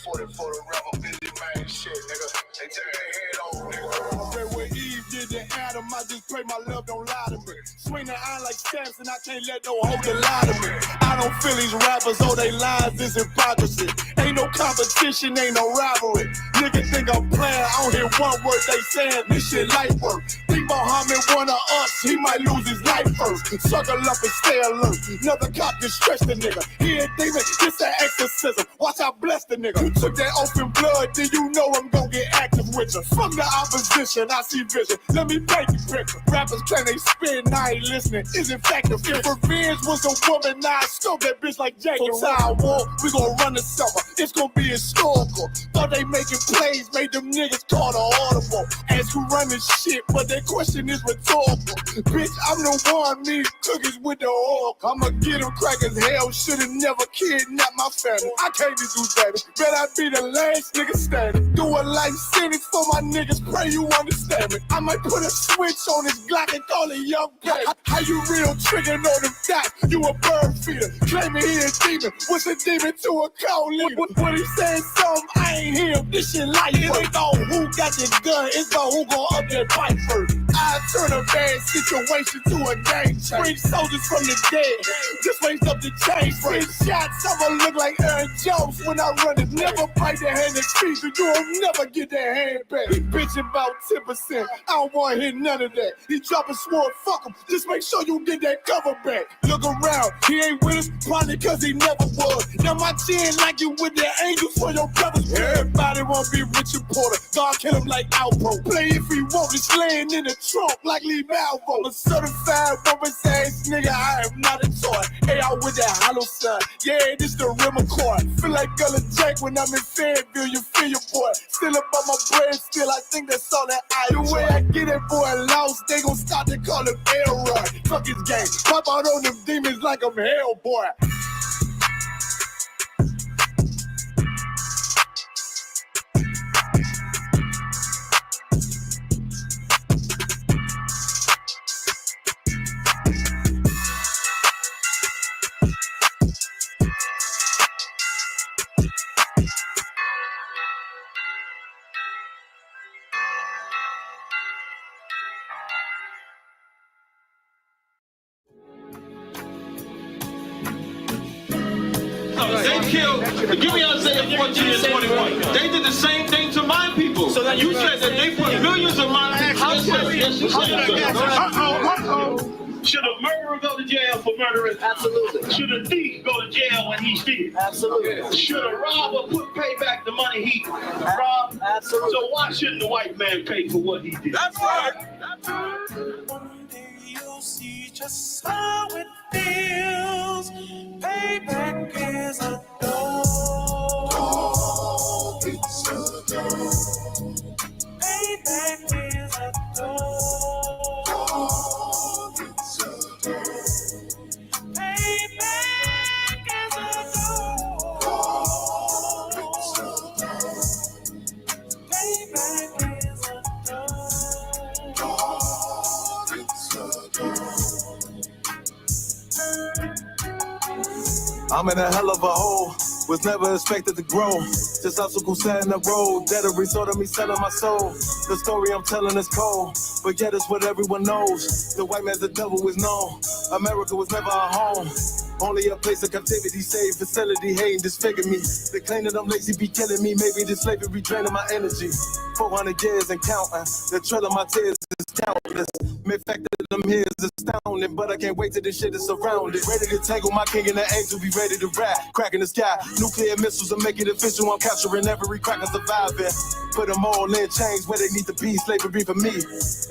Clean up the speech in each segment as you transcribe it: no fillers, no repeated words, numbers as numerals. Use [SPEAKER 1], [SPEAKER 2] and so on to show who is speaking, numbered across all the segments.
[SPEAKER 1] 40 for the rapper, Billy man shit, nigga. They turn their head over, nigga.
[SPEAKER 2] Red with Eve did the Adam, I just pray my love don't lie to me. Swing the iron like stamps and I can't let no hoe lie to me. I don't feel these rappers, oh they lies is hypocrisy. Ain't no competition, ain't no rivalry. Niggas think I'm playing, I don't hear one word they saying, this shit light work. Think Muhammad one of us, he might lose his life first. Suckle up and stay alert. Another cop can stretch the nigga. He ain't demon, it's an exorcism. Watch I bless the nigga. You took that open blood, then you know I'm gonna get active with you. From the opposition, I see vision. Let me paint the picture. Rappers claim they spit and I ain't listening. Is effective. If revenge was a woman, now I scope that bitch like Jake. So I war, we gon' run the summer. It's gon' be historical. Thought they making plays, made them niggas call the audible. Ask who run this shit, but that question is rhetorical. Bitch, I'm the one, me cookies with the oil. I'ma get them crackers, hell, should've never kidnapped my family. I can't be do that. Bet I be the last nigga standing. Do a life sentence for my niggas, pray you understand me. I might put a switch on this Glock and call it young pay. How you real trigger on them dots? You a bird feeder, claiming he a demon. What's a demon to a cold leader? When he says something, I ain't hear this shit like it ain't all who got the gun, it's all who gon' up that fight first. I turn a bad situation to a game change. Bring soldiers from the dead, just raise up the change. Bring shots, I'ma look like Aaron Jones when I run it. Never bite the hand that feeds you, you'll never get that hand back. He bitching about 10%, I don't wanna hear none of that. He dropping sword, fuck him, just make sure you get that cover back. Look around, he ain't with us, probably cause he never was. Now my chin like you with the angels for your brothers. Everybody wanna be Richard Porter, God kill him like Alpo. Play if he want, it's laying in the trunk like Lee Malvo. I'm a certified woman's ass nigga, I am not a toy. Hey, I with that hollow son, yeah, this the rim accord. Feel like Gullah Jack when I'm in Fayetteville, you feel your boy. Still up on my bread, still I think that's all that I do. The way I get that boy lost, they gon' start to call him Elroy. Fuck his game, pop out on them demons like I'm Hellboy.
[SPEAKER 3] They killed, give me Isaiah 14 and 21. They did the same thing to my people. So that you said that they put millions of my houses.
[SPEAKER 4] Should a murderer go to jail for murdering?
[SPEAKER 5] Absolutely.
[SPEAKER 4] Should a thief go to jail when he steals?
[SPEAKER 5] Absolutely.
[SPEAKER 4] Should a robber pay back the money he robbed?
[SPEAKER 5] Absolutely.
[SPEAKER 4] So why shouldn't the white man pay for what he did?
[SPEAKER 3] That's right.
[SPEAKER 6] One day you'll see just how it feels. Payback is a door. It's a door. Payback is a door. It's a door. Payback is a door. It's a door. Payback is a door. It's a door.
[SPEAKER 7] I'm in a hell of a hole, was never expected to grow. Just obstacles set in the road, that a result of me selling my soul. The story I'm telling is cold, but yet it's what everyone knows. The white man's the devil is known. America was never our home. Only a place of captivity, safe facility, hating, disfigure me. They claim that I'm lazy, be killing me. Maybe this slavery draining my energy. 400 years and counting. The trail of my tears is countless. Main fact that I'm here is astounding, but I can't wait till this shit is surrounded. Ready to tangle my king and the angel, be ready to rap. Crack in the sky, nuclear missiles are making it official. I'm capturing every crack and surviving. Put them all in chains where they need to be. Slavery for me,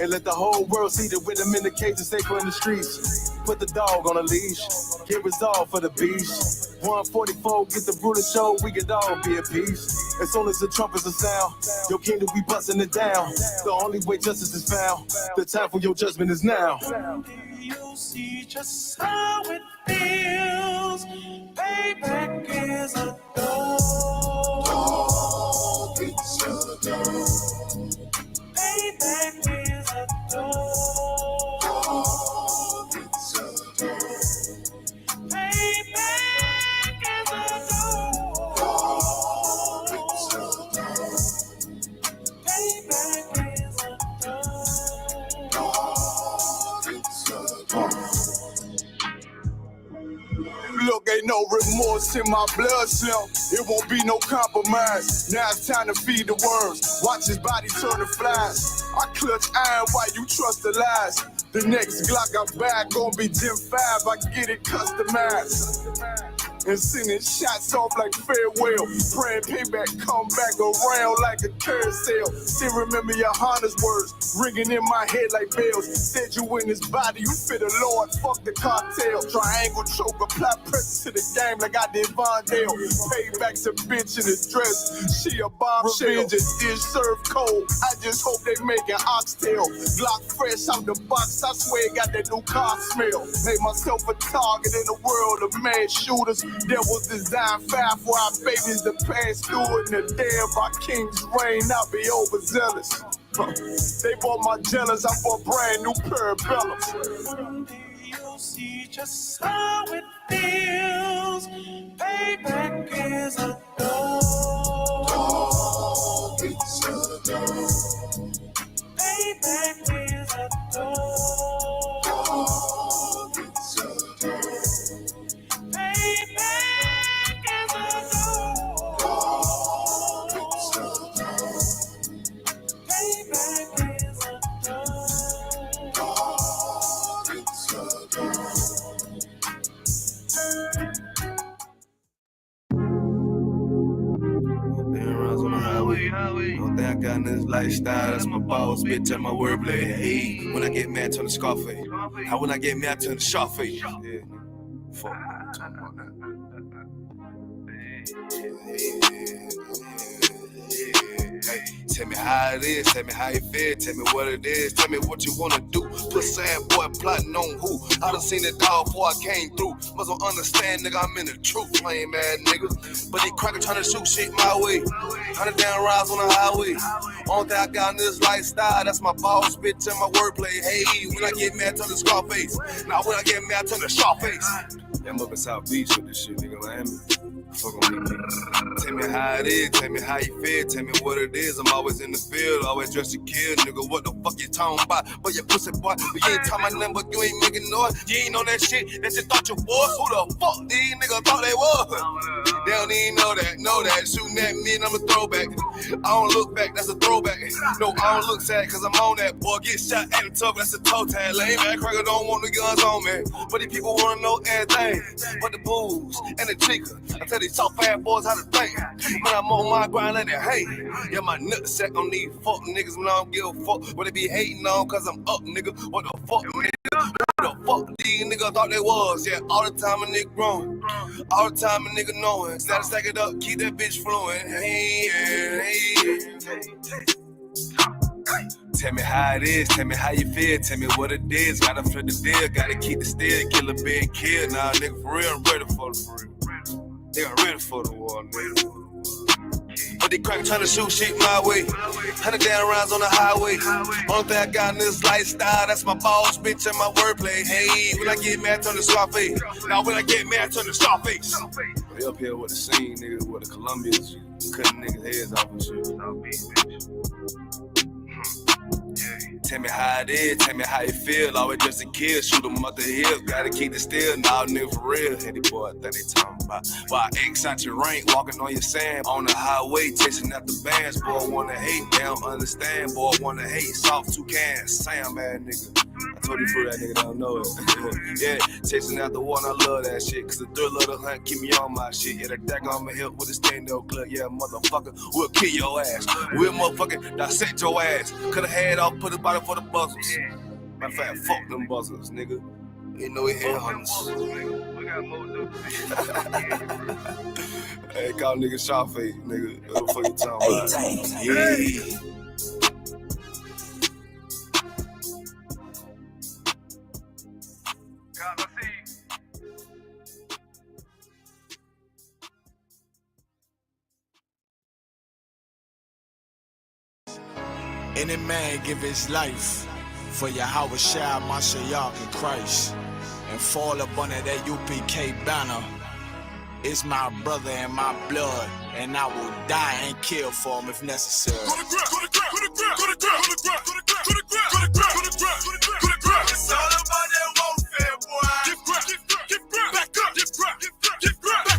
[SPEAKER 7] and let the whole world see that with them in the cage and safer in the streets. Put the dog on a leash, get resolved for the beast. 144, get the brutal show, we could all be at peace. As soon as the trumpets are sound, your kingdom we busting it down. The only way justice is found, the time for your judgment is now.
[SPEAKER 6] One day you'll see just how it feels. Payback is a door. It's a door. Payback is a door. It's a door. Payback is a door.
[SPEAKER 2] remorse in my blood cell. It won't be no compromise. Now it's time to feed the worms. Watch his body turn to flies. I clutch iron while you trust the lies. The next Glock I buy gon' be Gen 5. I get it customized. And sending shots off like farewell. Praying payback come back around like a carousel. Still remember your Honda's words ringing in my head like bells. Said you in his body, you fit the Lord, fuck the cartel. Triangle choke, apply pressure to the game like I did Vondale. Payback's a bitch in a dress, she a bombshell. Revenge is dish served cold, I just hope they making oxtail. Glock fresh out the box, I swear it got that new car smell. Made myself a target in a world of mad shooters. There was design 5 for our babies to pass through it. And the day of our king's reign, I'll be overzealous. They bought my jealous, I bought brand new parabellums.
[SPEAKER 6] Someday you'll see just how it feels. Payback is a dog.
[SPEAKER 2] It's a dog.
[SPEAKER 6] Payback is a dog.
[SPEAKER 2] It's a dog.
[SPEAKER 6] Payback is a dog.
[SPEAKER 2] It's a dog.
[SPEAKER 6] Payback is a dog.
[SPEAKER 2] It's a dog.
[SPEAKER 7] One thing I got in this lifestyle, that's my boss, bitch, and my wordplay. Hey, when I get mad, turn the Scarface. How when I get mad, turn the Sharface. Yeah, fuck. Hey, tell me how it is, tell me how you feel, tell me what it is, tell me what you wanna do. Put sad boy plotting on who? I done seen it all before I came through. Must don't understand, nigga, I'm in the truth, lame ass nigga. But they cracker trying to shoot shit my way. 100 down rides on the highway. Only thing I got in this lifestyle, that's my boss, bitch, and my wordplay. Hey, when I get mad, turn the Scarface. Now when I get mad, turn the Sharface. I'm up in South Beach with this shit, nigga, Miami. Fuck on me, nigga. Tell me how it is, tell me how you feel, tell me what it is. I'm always in the field, always dressed to kill, nigga. What the fuck you talking about? But your pussy boy, but you ain't talking about nothing, but you ain't making noise. You ain't on that shit, that you thought you was. Who the fuck these niggas thought they was? They don't even know that. Shooting at me and I'm a throwback. I don't look back, that's a throwback. No, I don't look sad, cause I'm on that. Boy, get shot at the top, that's a toe tag. Lame ass cracker don't want the guns on me. But these people wanna know everything. But the booze and the chica. I tell these soft ass boys how to think. But I'm on my grind like that, hey. Yeah, my nutsack on these fuck niggas, man, I don't give a fuck what they be hating on, cause I'm up, nigga. What the fuck, nigga? What the fuck these niggas thought they was? Yeah, all the time a nigga growing. All the time a nigga knowing. Gotta stack it up, keep that bitch flowing. Hey. Tell me how it is, tell me how you feel, tell me what it is. Gotta flip the deal, gotta keep the steel, kill a big kid. Nah, nigga, for real, I'm ready for the real. Nigga, ready for the war, nigga. But they crack trying to shoot shit my way. 100 down rounds on the highway. Only thing I got in this lifestyle, that's my boss, bitch, and my wordplay. Hey, when I get mad, turn the Scarface. Now when I get mad, turn the Scarface. They up here with the scene, niggas, with the Colombians, cutting niggas' heads off and shit. Tell me how it is, tell me how you feel. Always just a kid, shoot 'em up the hill. Gotta keep it still, nah, nigga, for real. Hey, the boy, I think they talking about. Why X out your rank, walking on your sand. On the highway, chasing out the bands. Boy, wanna hate, they don't understand. Boy, wanna hate, soft two cans. Sam, man, nigga. I told you for that nigga, don't know it. Yeah, chasing out the one, I love that shit. Cause the thrill of the hunt keep me on my shit. Yeah, the deck on my hip with the stand-up clip. Yeah, motherfucker, we'll kill your ass. We'll motherfucking dissect your ass. Cut a head off, put a body for the buzzers. Matter of fact, fuck them buzzers, nigga. Ain't no head hunters. Hey, call nigga Sharface, nigga. What the fuck you talking about? Yeah.
[SPEAKER 2] Any man give his life for Yahweh Shai, Mashiach, and Christ, and fall up under that UPK banner. It's my brother and my blood, and I will die and kill for him if necessary. It's all about that warfare, boy. Back up, back up.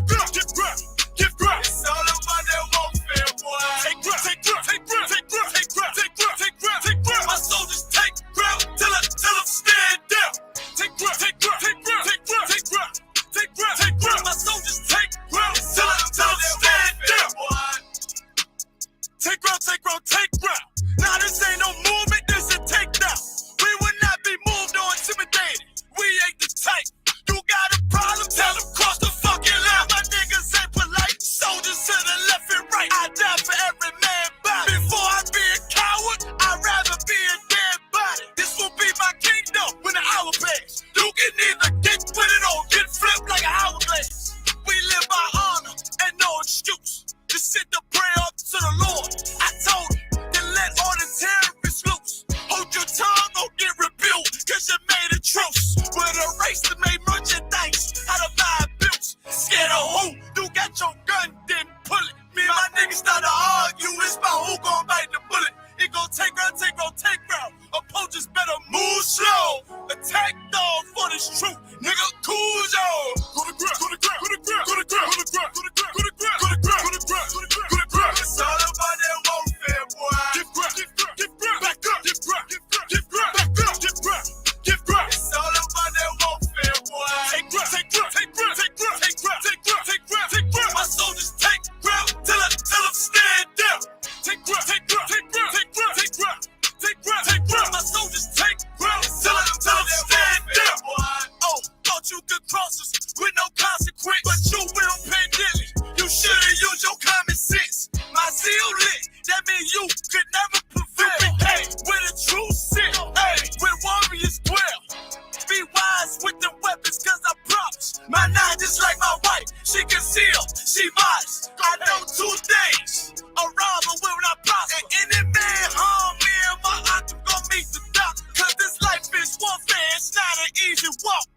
[SPEAKER 2] It's not an easy walk.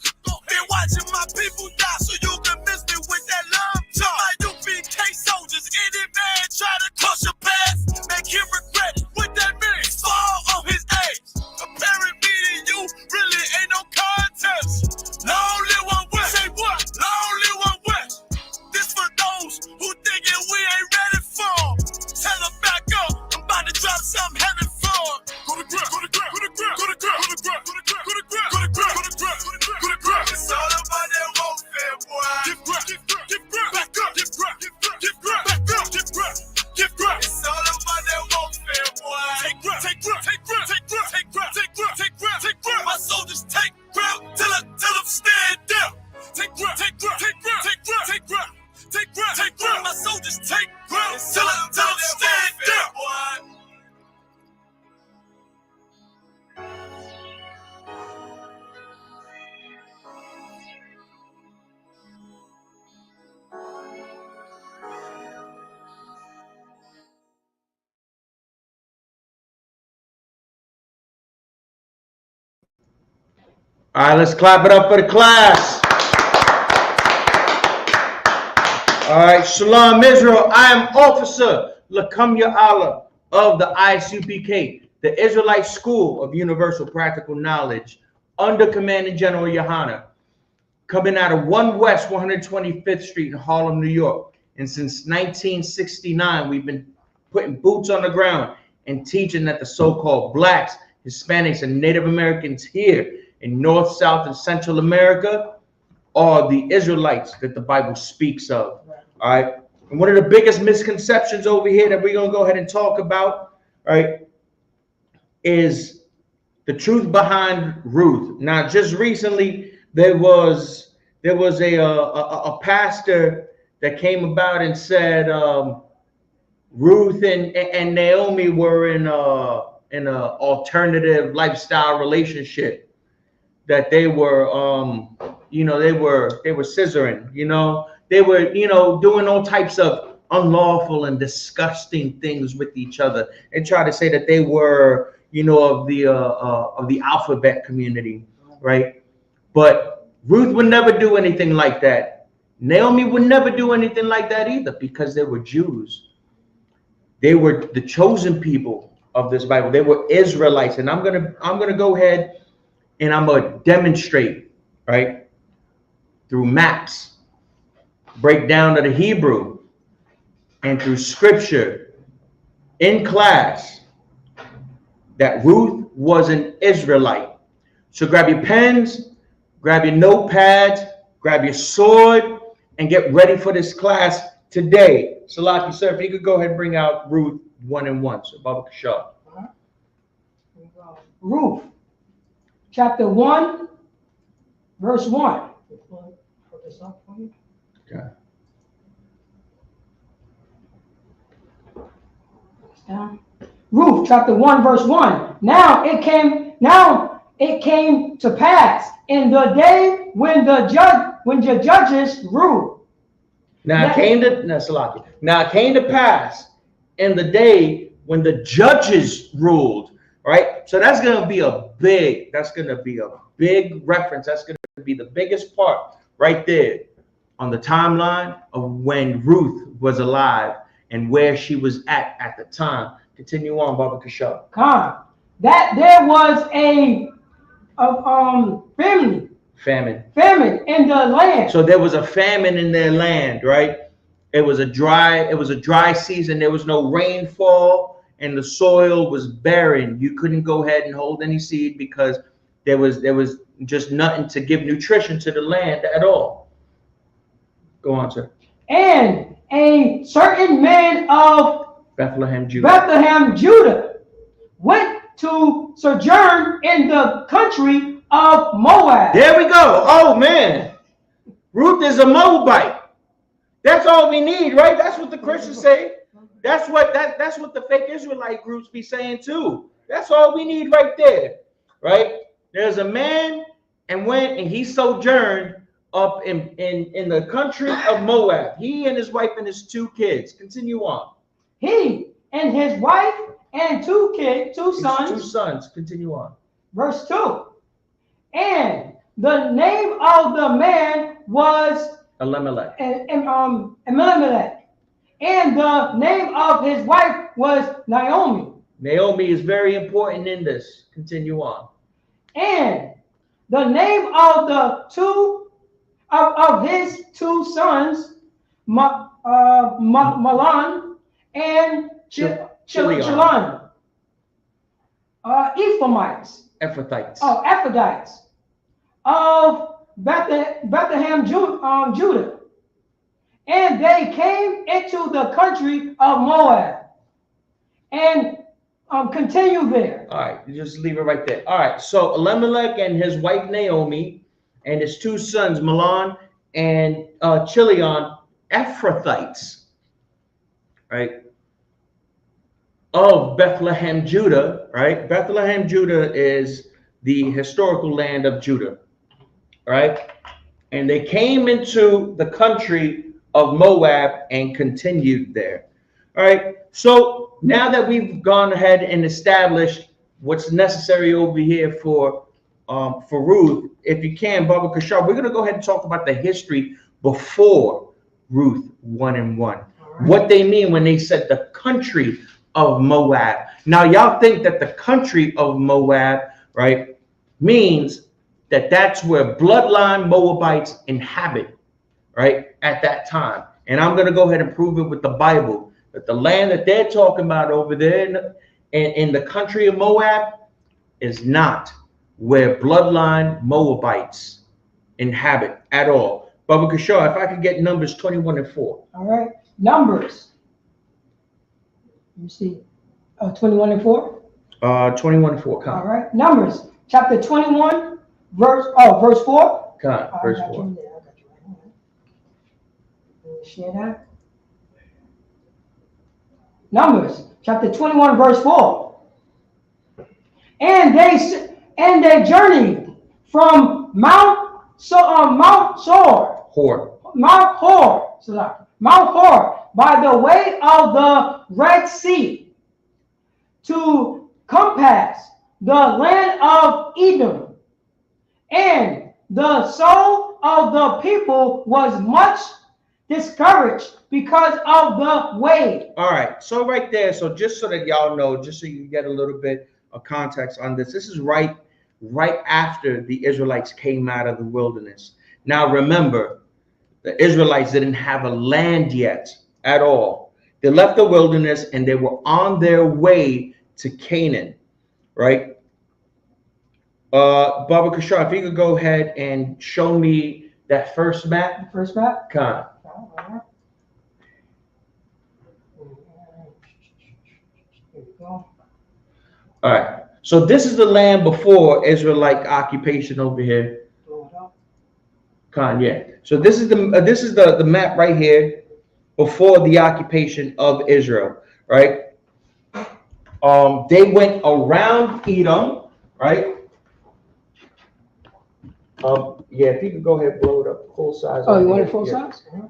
[SPEAKER 2] Been watching my people die so you can miss me with that love talk. My UPK soldiers, any man try to cross your path, make him regret it. What that means? Fall on his ass. Comparing me to you really ain't no contest. Long live one West. Say what? Long live one West. This for those who thinking we ain't ready for. Tell them back up. I'm about to drop something heavy for. Go to grip, go to grip, go to grip, go to grip, go to grip, go to grip, go to grip, go to grip, go to grip, go to grip. It's all about that warfare, boy. Give grip, give grip, back up, give grip, give grip, back up, give grip, give grip. It's all about that warfare, boy. Take grip, take grip, take grip, take grip, take grip, take grip, take grip, take grip. My soldiers take grip till them stand down. Take grip, take grip, take grip, take grip, take grip, take grip, take grip. My soldiers take grip till them stand down.
[SPEAKER 5] All right, let's clap it up for the class. All right, Shalom Israel. I am Officer Lakumya Allah of the ISUPK, the Israelite School of Universal Practical Knowledge, under Commanding General Yohana, coming out of 1 West 125th Street in Harlem, New York. And since 1969, we've been putting boots on the ground and teaching that the so-called blacks, Hispanics, and Native Americans here in North, South, and Central America are the Israelites that the Bible speaks of. All right. And one of the biggest misconceptions over here that we're going to go ahead and talk about, all right, is the truth behind Ruth. Now, just recently, there was a pastor that came about and said Ruth and Naomi were in an alternative lifestyle relationship. That they were, they were scissoring, they were, doing all types of unlawful and disgusting things with each other, and try to say that they were, of the alphabet community, right? But Ruth would never do anything like that. Naomi would never do anything like that either, because they were Jews. They were the chosen people of this Bible. They were Israelites, and I'm gonna go ahead. And I'm going to demonstrate, right, through maps, break down to the Hebrew, and through scripture in class that Ruth was an Israelite. So grab your pens, grab your notepads, grab your sword, and get ready for this class today. Salaki, sir, if you could go ahead and bring out Ruth 1 and 1. So Baba Kashar.
[SPEAKER 8] Ruth. Chapter 1, verse 1.
[SPEAKER 5] Okay.
[SPEAKER 8] Ruth, chapter 1, verse 1. Now it came to pass in the day when the judges ruled.
[SPEAKER 5] Now it came to pass in the day when the judges ruled. Right, so that's gonna be a big reference. That's gonna be the biggest part right there on the timeline of when Ruth was alive and where she was at the time. Continue on, Baba Kashab.
[SPEAKER 8] That there was a famine in the land.
[SPEAKER 5] So there was a famine in their land, right? It was a dry season. There was no rainfall. And the soil was barren. You couldn't go ahead and hold any seed because there was just nothing to give nutrition to the land at all. Go on, sir.
[SPEAKER 8] And a certain man of
[SPEAKER 5] Bethlehem, Judah,
[SPEAKER 8] went to sojourn in the country of Moab.
[SPEAKER 5] There we go. Oh man, Ruth is a Moabite. That's all we need, right? That's what the Christians say. That's what the fake Israelite groups be saying too. That's all we need right there, right? There's a man and went and he sojourned up in the country of Moab. He and his wife and his 2 kids. Continue on.
[SPEAKER 8] He and his wife and 2 sons.
[SPEAKER 5] 2 sons. Continue on.
[SPEAKER 8] Verse 2. And the name of the man was
[SPEAKER 5] Elimelech.
[SPEAKER 8] Elimelech. And the name of his wife was Naomi.
[SPEAKER 5] Naomi is very important in this. Continue on.
[SPEAKER 8] And the name of the of his two sons, Mahlon and Chilion, Ephraimites.
[SPEAKER 5] Ephrathites.
[SPEAKER 8] Oh, Ephrodites of Bethlehem, Judah. And they came into the country of Moab and continue there.
[SPEAKER 5] All right, you just leave it right there. All right, so Elimelech and his wife Naomi and his two sons Mahlon and Chilion, Ephrathites, right, of Bethlehem, Judah, right? Bethlehem, Judah is the historical land of Judah, right? And they came into the country of Moab and continued there. All right, so now that we've gone ahead and established what's necessary over here for Ruth, if you can, Baba Kashar, we're going to go ahead and talk about the history before Ruth 1 and 1. Right. What they mean when they said the country of Moab. Now, y'all think that the country of Moab, right, means that that's where bloodline Moabites inhabit, right, at that time. And I'm going to go ahead and prove it with the Bible, that the land that they're talking about over there in the country of Moab is not where bloodline Moabites inhabit at all. Baba Kishore, if I could get Numbers 21 and 4.
[SPEAKER 8] All right. Numbers. You see 21 and 4?
[SPEAKER 5] 21 and 4. Come.
[SPEAKER 8] All right. Numbers chapter 21, verse 4.
[SPEAKER 5] Come. Verse 4.
[SPEAKER 8] I got you right here. Share that. Numbers chapter 21, verse 4. And they journeyed from Mount Hor by the way of the Red Sea to compass the land of Edom. And the soul of the people was much discouraged because of the way.
[SPEAKER 5] All right, so right there, so just so that y'all know, just so you get a little bit of context on this, this is right after the Israelites came out of the wilderness. Now remember, the Israelites didn't have a land yet at all. They left the wilderness and they were on their way to Canaan, right? Baba Kashar, if you could go ahead and show me that first map.
[SPEAKER 8] First map?
[SPEAKER 5] Come.
[SPEAKER 8] Here we go.
[SPEAKER 5] All right. So this is the land before Israelite occupation over here. Yeah. So this is the map right here before the occupation of Israel, right? They went around Edom, right? Yeah, if you could go ahead and blow it up full size.
[SPEAKER 8] Oh, you want it full size? Yeah.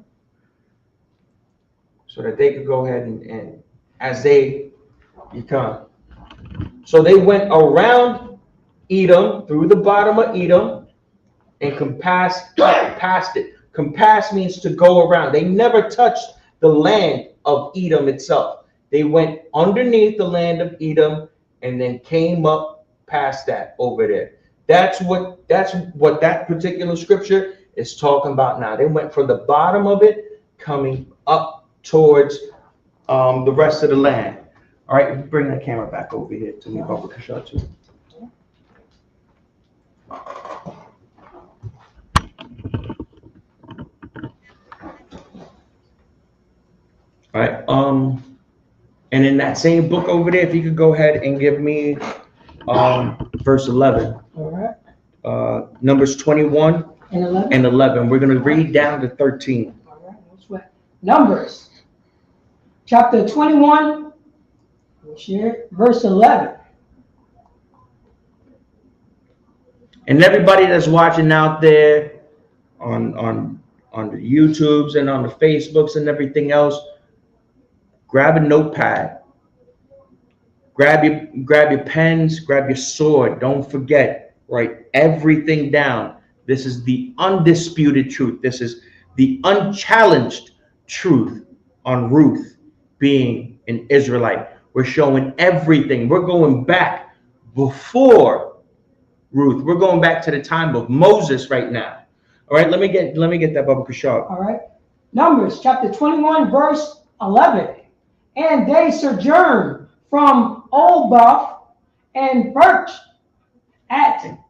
[SPEAKER 5] So that they could go ahead and as they become. So they went around Edom, through the bottom of Edom, and compassed past it. Compass means to go around. They never touched the land of Edom itself. They went underneath the land of Edom and then came up past that over there. That's what that particular scripture is talking about now. They went from the bottom of it coming up towards the rest of the land. All right, bring that camera back over here to me, Baba Kashar, too. All right, and in that same book over there, if you could go ahead and give me verse 11.
[SPEAKER 8] All right.
[SPEAKER 5] Numbers 21
[SPEAKER 8] and
[SPEAKER 5] 11. We're going to read down to 13.
[SPEAKER 8] All right, no sweat. Numbers chapter 21. Verse 11.
[SPEAKER 5] And everybody that's watching out there on the YouTubes and on the Facebooks and everything else, grab a notepad, grab your pens, grab your sword. Don't forget, write everything down. This is the undisputed truth. This is the unchallenged truth on Ruth being an Israelite. We're showing everything. We're going back before Ruth. We're going back to the time of Moses right now. All right, let me get that, Baba Kashab.
[SPEAKER 8] All right. Numbers chapter 21, verse 11. And they sojourned from Oboth and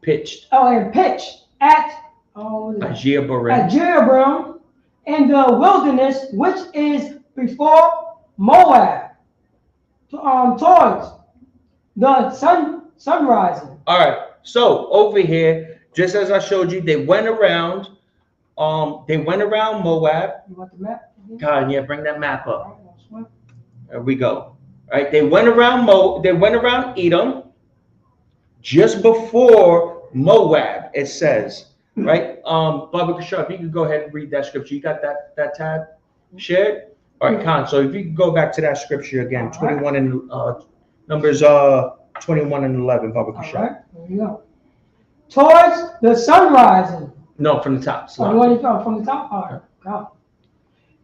[SPEAKER 8] pitched at Jeroboam in the wilderness, which is before Moab, towards the sunrising.
[SPEAKER 5] All right. So over here, just as I showed you, they went around. They went around Moab.
[SPEAKER 8] You want the map?
[SPEAKER 5] God, yeah, bring that map up. There we go. All right. They went around They went around Edom. Just before Moab, it says, right? Baba Kashab, if you could go ahead and read that scripture. You got that tab shared? All right, Khan. So if you could go back to that scripture again, 21 and Numbers 21 and 11, Baba Kashab.
[SPEAKER 8] All right, there you go. Towards the sunrising.
[SPEAKER 5] No, from the top.
[SPEAKER 8] Oh, you want to go from the top? All right, go.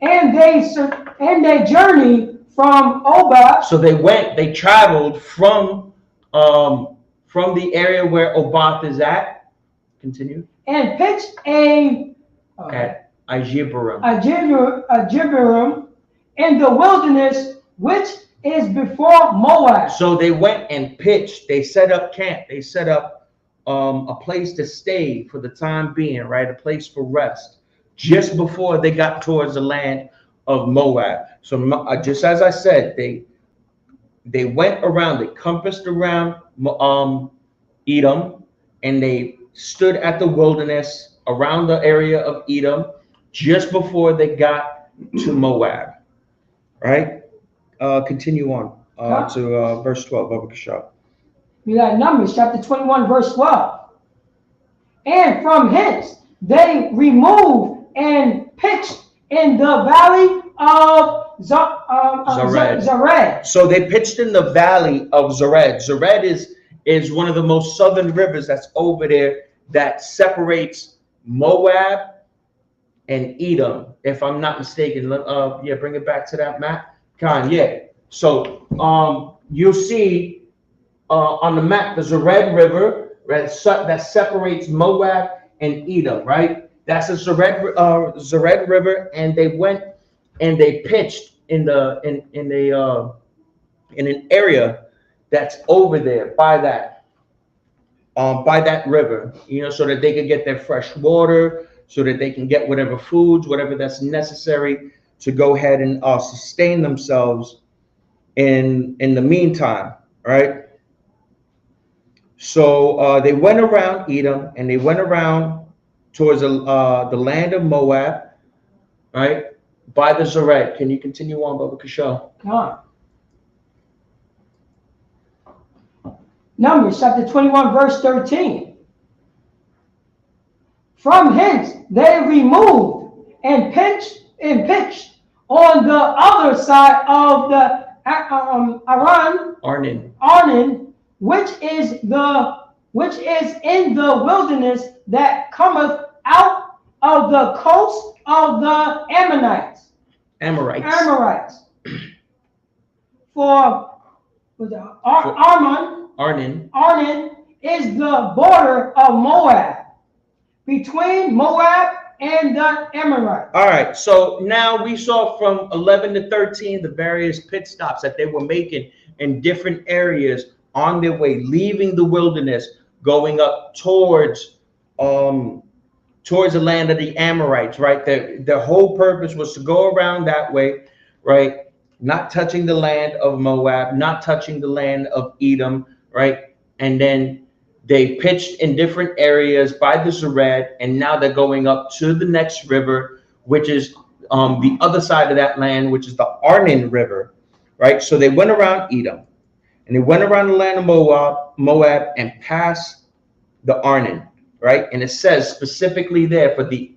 [SPEAKER 8] And they journeyed from Oboth.
[SPEAKER 5] So they traveled from the area where Oboth is at. Continue.
[SPEAKER 8] And pitched
[SPEAKER 5] at Jeroboam
[SPEAKER 8] in the wilderness, which is before Moab.
[SPEAKER 5] So they went and pitched. They set up camp. They set up a place to stay for the time being, right? A place for rest, just before they got towards the land of Moab. So just as I said, they went around. They compassed around Edom, and they stood at the wilderness around the area of Edom just before they got to Moab. Right? Continue on to verse 12, Baba Kashab.
[SPEAKER 8] We got Numbers chapter 21, verse 12. And from hence they removed and pitched in the valley of Zered.
[SPEAKER 5] So they pitched in the valley of Zered. Zered is one of the most southern rivers that's over there that separates Moab and Edom, if I'm not mistaken. Yeah, bring it back to that map. Khan, yeah. So you'll see on the map the Zered River, right, that separates Moab and Edom, right? That's the Zered River, and they went and they pitched in an area that's over there by that river, so that they can get their fresh water, so that they can get whatever foods, whatever that's necessary to go ahead and sustain themselves in the meantime, right? So they went around Edom, and they went around towards the land of Moab, right, by the Zered. Can you continue on, Baba Kashal?
[SPEAKER 8] Come on. Numbers chapter 21, verse 13. From hence they removed and pitched on the other side of the Arnon, which is in the wilderness that cometh out of the coast of the Amorites. For Arnon is the border of Moab, between Moab and the Amorites.
[SPEAKER 5] All right, so now we saw from 11 to 13 the various pit stops that they were making in different areas on their way, leaving the wilderness, going up towards the land of the Amorites, right? Their whole purpose was to go around that way, right? Not touching the land of Moab, not touching the land of Edom, right? And then they pitched in different areas by the Zered, and now they're going up to the next river, which is the other side of that land, which is the Arnon River, right? So they went around Edom, and they went around the land of Moab and passed the Arnon, right? And it says specifically there for the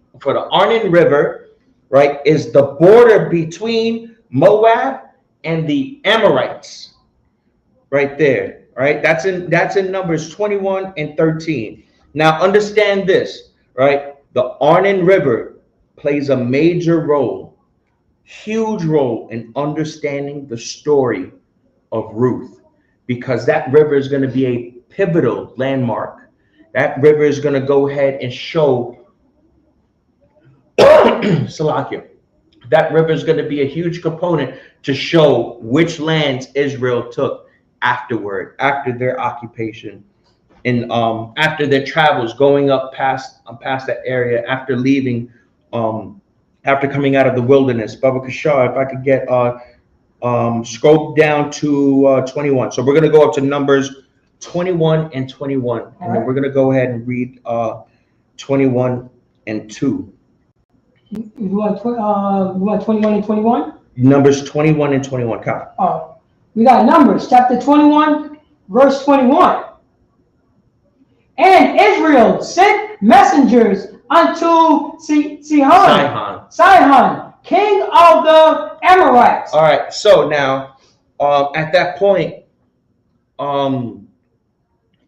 [SPEAKER 5] Arnon River, right, is the border between Moab and the Amorites, right there. right? That's in Numbers 21 and 13. Now understand this, right? The Arnon River plays a major role, huge role in understanding the story of Ruth, because that river is going to be a pivotal landmark. That river is going to go ahead and show Salakia. That river is going to be a huge component to show which lands Israel took afterward, after their occupation, and after their travels going up past that area, after leaving, after coming out of the wilderness. Baba Kashar, if I could get scroll down to 21. So we're going to go up to Numbers 21 and 21, and then we're going to go ahead and read 21 and 2.
[SPEAKER 8] You want 21 and 21?
[SPEAKER 5] Numbers 21 and 21. Come.
[SPEAKER 8] We got Numbers chapter 21, verse 21. And Israel sent messengers unto Sihon, king of the Amorites.
[SPEAKER 5] All right. So now, at that point,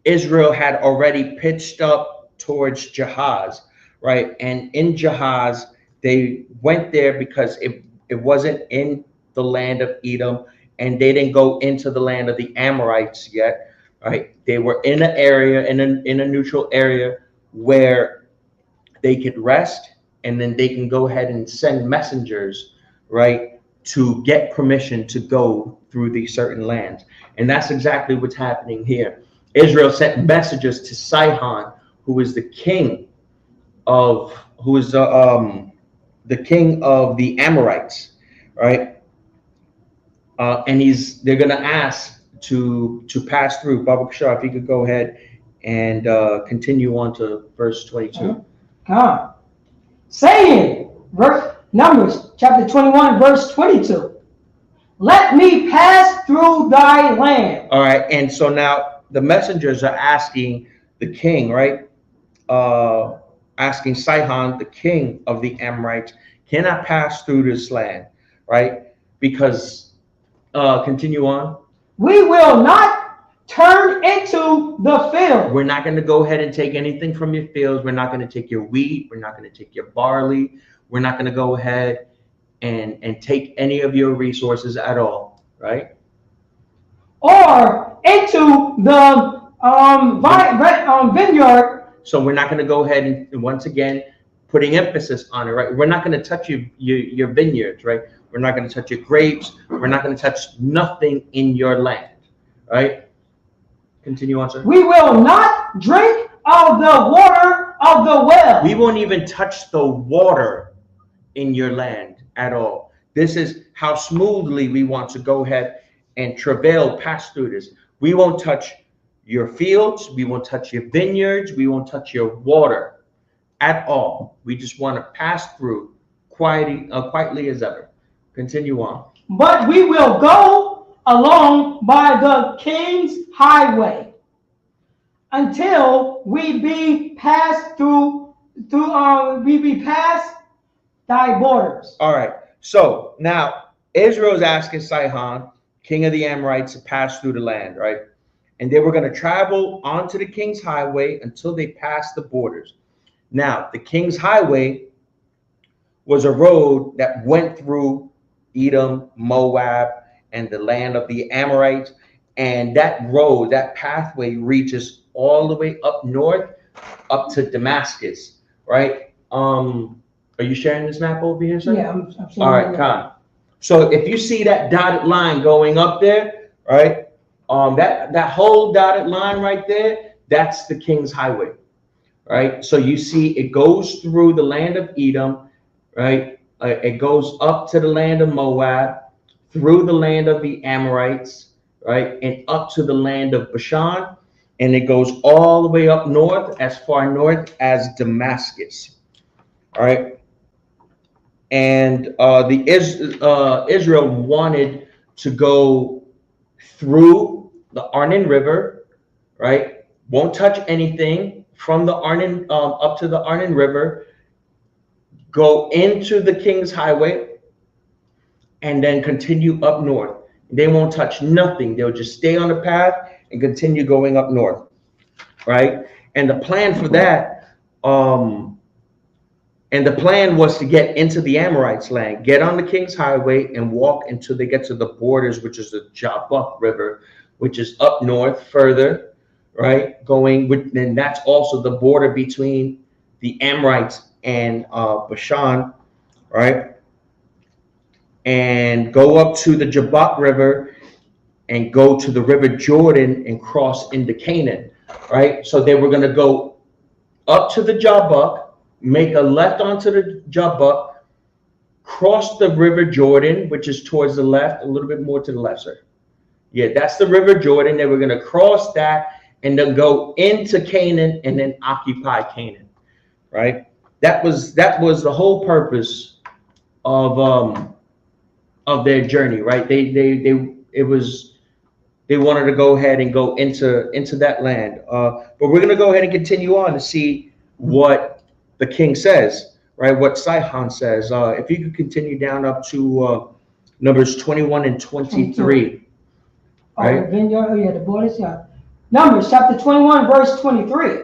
[SPEAKER 5] Israel had already pitched up towards Jahaz, right? And in Jahaz, they went there because it wasn't in the land of Edom, and they didn't go into the land of the Amorites yet, right? They were in an area, in a neutral area where they could rest, and then they can go ahead and send messengers, right, to get permission to go through these certain lands. And that's exactly what's happening here. Israel sent messages to Sihon, who is the king of the Amorites, right? And they're gonna ask to pass through. Baba Kashar, if you could go ahead and continue on to verse 22.
[SPEAKER 8] Saying, Numbers chapter 21, verse 22. Let me pass through thy land.
[SPEAKER 5] All right, and so now the messengers are asking the king, right? Asking Sihon, the king of the Amorites, can I pass through this land, right? Because, continue on.
[SPEAKER 8] We will not turn into the field.
[SPEAKER 5] We're not going to go ahead and take anything from your fields. We're not going to take your wheat. We're not going to take your barley. We're not going to go ahead and take any of your resources at all, right?
[SPEAKER 8] Or into the vineyard.
[SPEAKER 5] So we're not going to go ahead and, once again, putting emphasis on it, right? We're not going to touch your vineyards, right? We're not going to touch your grapes. We're not going to touch nothing in your land, right? Continue on, sir.
[SPEAKER 8] We will not drink of the water of the well.
[SPEAKER 5] We won't even touch the water in your land at all. This is how smoothly we want to go ahead and travail pass through this. We won't touch your fields. We won't touch your vineyards. We won't touch your water at all. We just want to pass through quietly as ever. Continue on.
[SPEAKER 8] But we will go along by the king's highway until we be passed through thy borders.
[SPEAKER 5] All right. So now Israel is asking Sihon, king of the Amorites, to pass through the land, right? And they were going to travel onto the king's highway until they passed the borders. Now, the king's highway was a road that went through Edom, Moab, and the land of the Amorites. And that road, that pathway reaches all the way up north, up to Damascus, right? Are you sharing this map over here, sir?
[SPEAKER 8] Yeah, I'm
[SPEAKER 5] all right, Khan. So if you see that dotted line going up there, right? That whole dotted line right there, that's the king's highway, right? So you see it goes through the land of Edom, right? It goes up to the land of Moab, through the land of the Amorites, right? And up to the land of Bashan. And it goes all the way up north, as far north as Damascus, all right? And Israel wanted to go through the Arnon River, right? Won't touch anything from the Arnon up to the Arnon River, go into the King's Highway, and then continue up north. They won't touch nothing. They'll just stay on the path and continue going up north, right? And the plan for that, and the plan was to get into the Amorites' land, get on the King's Highway, and walk until they get to the borders, which is the Jabbok River, which is up north further, right? Going with, and that's also the border between the Amorites and Bashan, right? And go up to the Jabbok River and go to the River Jordan and cross into Canaan, right? So they were going to go up to the Jabbok, make a left onto the Jabbok, cross the River Jordan, which is towards the left, a little bit more to the left, sir. Yeah, that's the River Jordan. They were going to cross that and then go into Canaan and then occupy Canaan, right? That was the whole purpose of their journey, right? They wanted to go ahead and go into that land. But we're going to go ahead and continue on to see what the king says, right? What Sihon says. If you could continue down up to Numbers 21 and 23. Right?
[SPEAKER 8] Yeah, the borders, yeah. Numbers chapter 21, verse 23.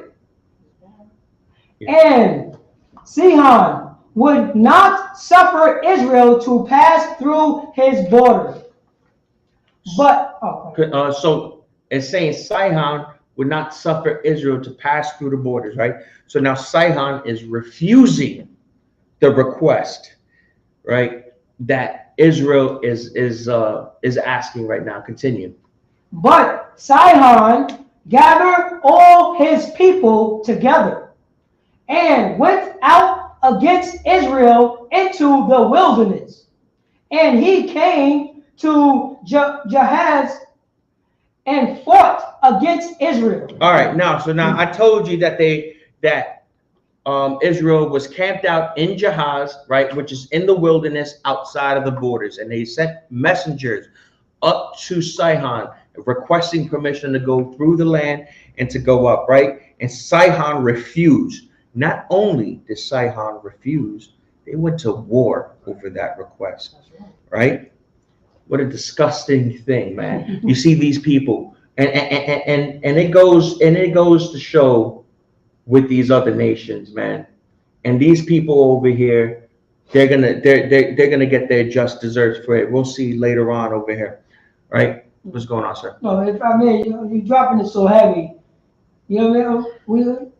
[SPEAKER 8] And Sihon would not suffer Israel to pass through his border. But
[SPEAKER 5] so it's saying Sihon would not suffer Israel to pass through the borders, right? So now Sihon is refusing the request, right, that Israel is asking right now. Continue.
[SPEAKER 8] But Sihon gathered all his people together and went out against Israel into the wilderness. And he came to Jahaz and fought against Israel.
[SPEAKER 5] All right, now I told you that Israel was camped out in Jahaz, right, which is in the wilderness outside of the borders, and they sent messengers up to Sihon requesting permission to go through the land and to go up, right? And Sihon refused. Not only did Sihon refuse, they went to war over that request, right? What a disgusting thing, man. You see these people, and it goes to show with these other nations, man. And these people over here, they're gonna get their just desserts for it. We'll see later on over here, right? What's going on, sir?
[SPEAKER 8] No, if I mean, you're dropping it so heavy. You know what I mean?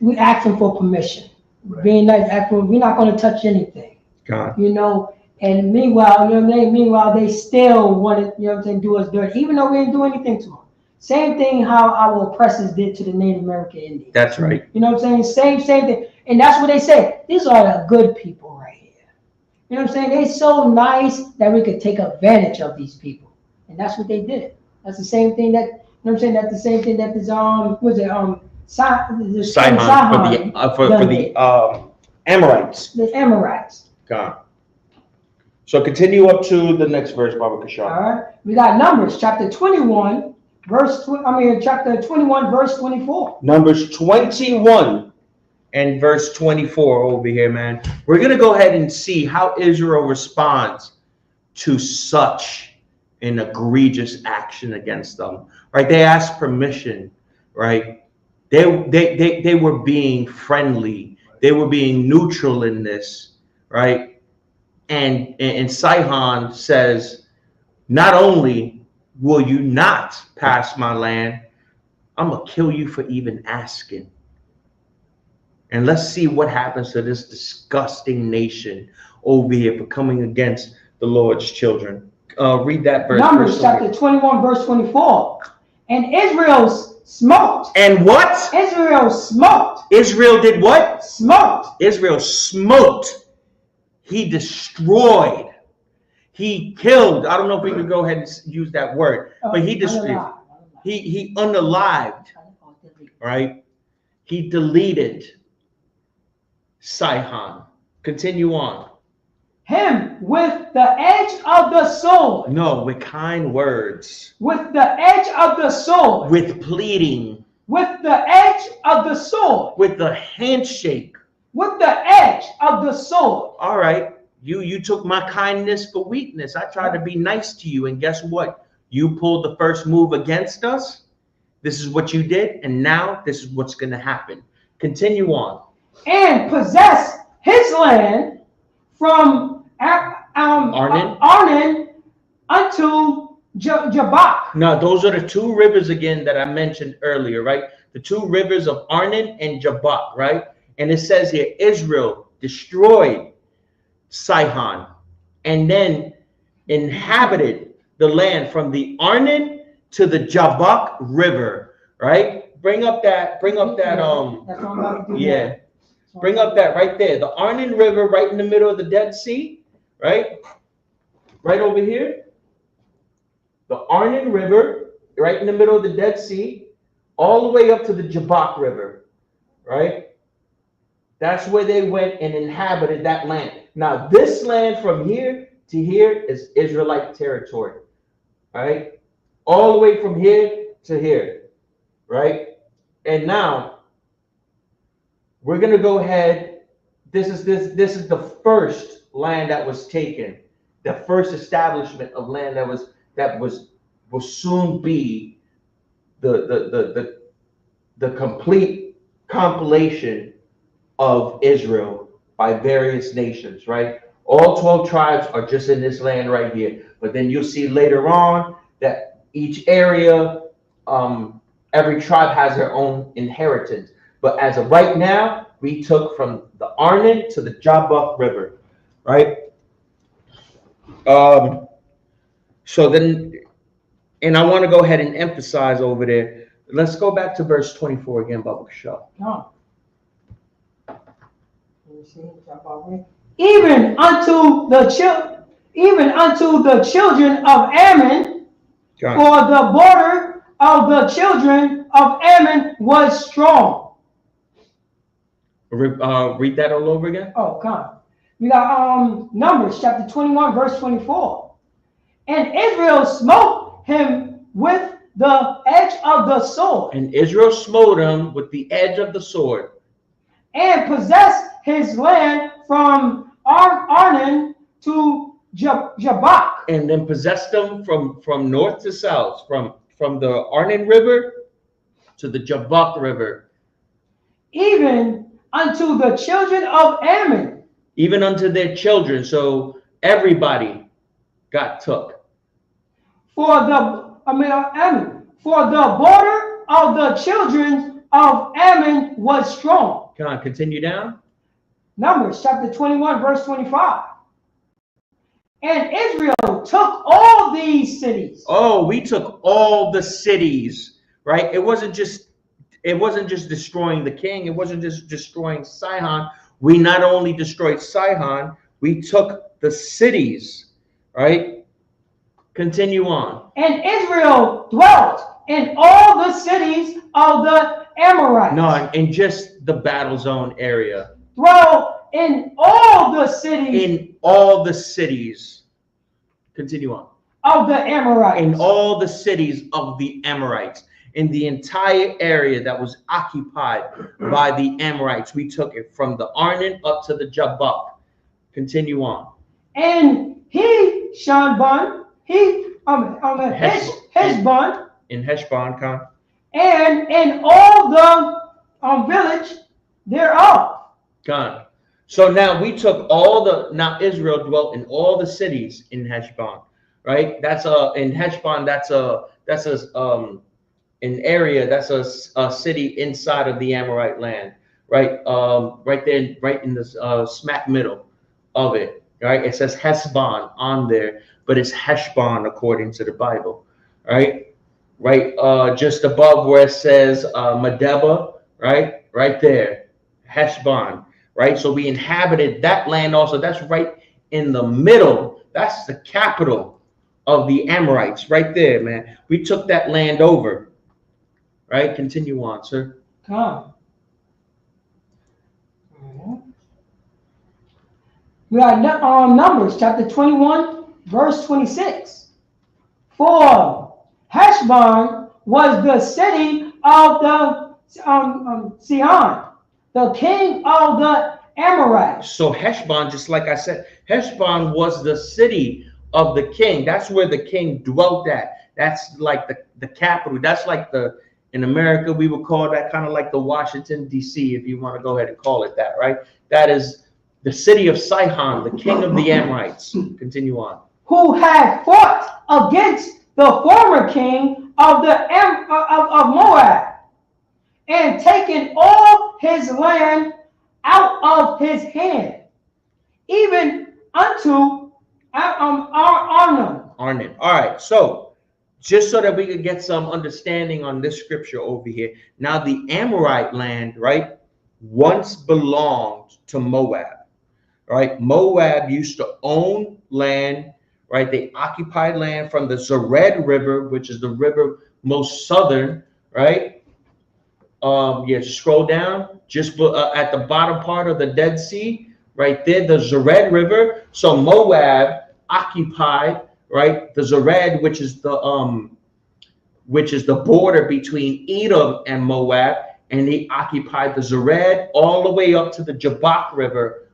[SPEAKER 8] We asking for permission. Right. Being nice, we're not going to touch anything.
[SPEAKER 5] God.
[SPEAKER 8] You know, and meanwhile, you know what I mean? Meanwhile, they still want to, you know what I'm saying, do us dirty, even though we didn't do anything to them. Same thing how our oppressors did to the Native American Indians.
[SPEAKER 5] That's right.
[SPEAKER 8] You know what I'm saying? Same thing. And that's what they say. These are the good people right here. You know what I'm saying? They're so nice that we could take advantage of these people. And that's what they did. That's the same thing that, you know what I'm saying? That's the same thing that this Sihon
[SPEAKER 5] for the Amorites.
[SPEAKER 8] The Amorites.
[SPEAKER 5] God. So continue up to the next verse, Baba Kashar.
[SPEAKER 8] All right. We got Numbers chapter 21, chapter 21, verse 24.
[SPEAKER 5] Numbers 21 and verse 24 over here, man. We're gonna go ahead and see how Israel responds to such an egregious action against them, right? They asked permission, right? They were being friendly. They were being neutral in this, right? And Sihon says, not only will you not pass my land, I'm gonna kill you for even asking. And let's see what happens to this disgusting nation over here for coming against the Lord's children. Read that verse.
[SPEAKER 8] Numbers chapter 21, verse 24. And Israel smoked.
[SPEAKER 5] And what?
[SPEAKER 8] Israel smoked.
[SPEAKER 5] Israel did what?
[SPEAKER 8] Smoked.
[SPEAKER 5] Israel smoked. He destroyed. He killed. I don't know if we could go ahead and use that word, but he destroyed. He unalived. Right? He deleted Sihon. Continue on.
[SPEAKER 8] Him with the edge of the sword.
[SPEAKER 5] No, with kind words.
[SPEAKER 8] With the edge of the sword.
[SPEAKER 5] With pleading.
[SPEAKER 8] With the edge of the sword.
[SPEAKER 5] With the handshake.
[SPEAKER 8] With the edge of the sword.
[SPEAKER 5] All right. You took my kindness for weakness. I tried to be nice to you, and guess what? You pulled the first move against us. This is what you did, and now this is what's going to happen. Continue on.
[SPEAKER 8] And possess his land from Arnon unto Jabbok.
[SPEAKER 5] Now, those are the two rivers again that I mentioned earlier, right? The two rivers of Arnon and Jabbok, right? And it says here, Israel destroyed Sihon and then inhabited the land from the Arnon to the Jabbok River, right? Bring up that, yeah. Bring up that right there. The Arnon River right in the middle of the Dead Sea, right? Right over here. The Arnon River right in the middle of the Dead Sea, all the way up to the Jabbok River, right? That's where they went and inhabited that land. Now, this land from here to here is Israelite territory, right? All the way from here to here, right? And now we're gonna go ahead. This is the first land that was taken, the first establishment of land that will soon be the complete compilation of Israel by various nations, right? All 12 tribes are just in this land right here. But then you'll see later on that each area, every tribe has their own inheritance. But as of right now, we took from the Arnon to the Jabbok River, right? So then, and I want to go ahead and emphasize over there. Let's go back to verse 24 again, Baba Shah.
[SPEAKER 8] No. Even unto the children of Ammon, for the border of the children of Ammon was strong.
[SPEAKER 5] Read that all over again.
[SPEAKER 8] Oh, come on. We got Numbers chapter 21, verse 24. And Israel smote him with the edge of the sword.
[SPEAKER 5] And Israel smote him with the edge of the sword.
[SPEAKER 8] And possessed his land from Arnon to Jabbok.
[SPEAKER 5] And then possessed them from north to south, from the Arnon River to the Jabbok River.
[SPEAKER 8] Even unto the children of Ammon.
[SPEAKER 5] Even unto their children. So everybody got took.
[SPEAKER 8] Ammon. For the border of the children of Ammon was strong.
[SPEAKER 5] Come on, continue down.
[SPEAKER 8] Numbers chapter 21, verse 25. And Israel took all these cities.
[SPEAKER 5] Oh, we took all the cities, right? It wasn't just destroying the king. It wasn't just destroying Sihon. We not only destroyed Sihon, we took the cities, right? Continue on.
[SPEAKER 8] And Israel dwelt in all the cities of the Amorites.
[SPEAKER 5] No, in just the battle zone area.
[SPEAKER 8] Dwelt in all the cities.
[SPEAKER 5] In all the cities. Continue on.
[SPEAKER 8] Of the Amorites.
[SPEAKER 5] In all the cities of the Amorites. In the entire area that was occupied by the Amorites. We took it from the Arnon up to the Jabbok. Continue on.
[SPEAKER 8] And Heshbon, Heshbon.
[SPEAKER 5] In Heshbon, Khan.
[SPEAKER 8] And in all the village thereof.
[SPEAKER 5] Khan. So now we took now Israel dwelt in all the cities in Heshbon, right? In Heshbon, that's an area, that's a city inside of the Amorite land, right? Right there, right in the smack middle of it, right? It says Heshbon on there, but it's Heshbon according to the Bible, right? Right, just above where it says Medeba, right? Right there, Heshbon, right? So we inhabited that land also. That's right in the middle. That's the capital of the Amorites, right there, man. We took that land over. Right, continue on, sir.
[SPEAKER 8] Come. We got Numbers chapter 21, verse 26. For Heshbon was the city of the Sihon, the king of the Amorites.
[SPEAKER 5] So Heshbon, just like I said, Heshbon was the city of the king. That's where the king dwelt at. That's like the capital. That's like the In America, we would call that kind of like the Washington, D.C., if you want to go ahead and call it that, right? That is the city of Sihon, the king of the Amorites. Continue on.
[SPEAKER 8] Who had fought against the former king of of Moab, and taken all his land out of his hand, even unto Arnon.
[SPEAKER 5] Arnon. All right, so just so that we could get some understanding on this scripture over here. Now, the Amorite land, right, once belonged to Moab, right? Moab used to own land, right? They occupied land from the Zered River, which is the river most southern, right? Yeah, scroll down, just at the bottom part of the Dead Sea, right there, the Zered River. So Moab occupied, right, the Zered, which is the border between Edom and Moab, and they occupied the Zered all the way up to the Jabbok River,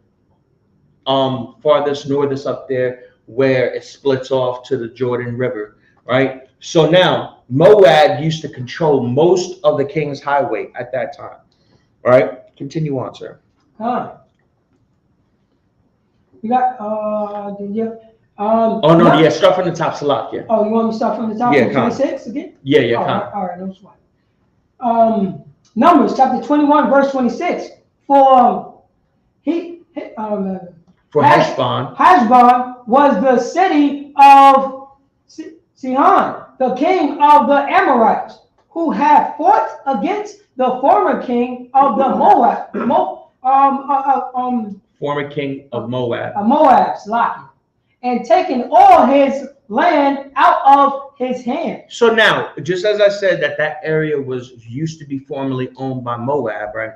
[SPEAKER 5] farthest northest up there, where it splits off to the Jordan River, right? So now Moab used to control most of the King's Highway at that time, right? Continue on, sir.
[SPEAKER 8] Huh. You got did you
[SPEAKER 5] Oh no, yeah, start from the top, Salak, yeah.
[SPEAKER 8] Oh, you want me to start from the top?
[SPEAKER 5] Yeah,
[SPEAKER 8] 26 again?
[SPEAKER 5] Yeah,
[SPEAKER 8] All right, no sweat. Numbers chapter 21, verse 26. For
[SPEAKER 5] Heshbon.
[SPEAKER 8] Heshbon was the city of Sihon, the king of the Amorites, who had fought against the former king of the
[SPEAKER 5] Former king of Moab.
[SPEAKER 8] Moab's Laki, and taken all his land out of his hand.
[SPEAKER 5] So now, just as I said that area used to be formerly owned by Moab, right?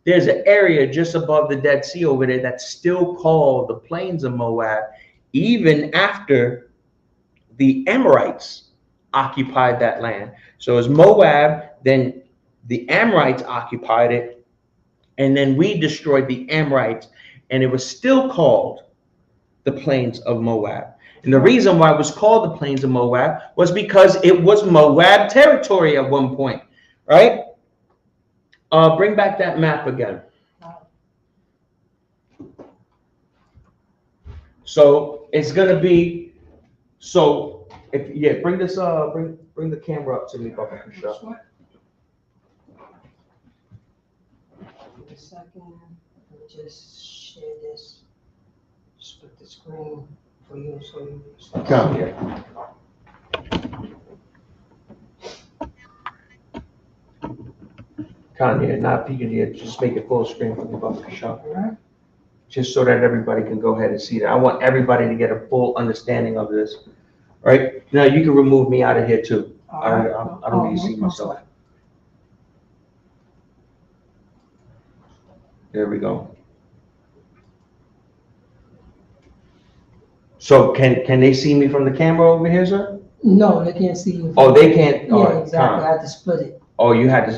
[SPEAKER 5] There's an area just above the Dead Sea over there that's still called the Plains of Moab, even after the Amorites occupied that land. So as Moab, then the Amorites occupied it, and then we destroyed the Amorites, and it was still called the Plains of Moab. And the reason why it was called the Plains of Moab was because it was Moab territory at one point, right? Bring back that map again. So it's gonna be, so if bring this bring the camera up to me, Papa.
[SPEAKER 8] Sure. Wait a second. Let me just share this. Split the screen for you so you
[SPEAKER 5] Come here. Kanye, not peeking here, just make it full screen for me, Papa.
[SPEAKER 8] All right.
[SPEAKER 5] Just so that everybody can go ahead and see that. I want everybody to get a full understanding of this, right? Now you can remove me out of here too. I don't need to see myself. There we go. So can they see me from the camera over here, sir?
[SPEAKER 8] No, they can't see you.
[SPEAKER 5] Oh, they can't.
[SPEAKER 8] Yeah,
[SPEAKER 5] Right,
[SPEAKER 8] exactly. I had to split it.
[SPEAKER 5] Oh, you had to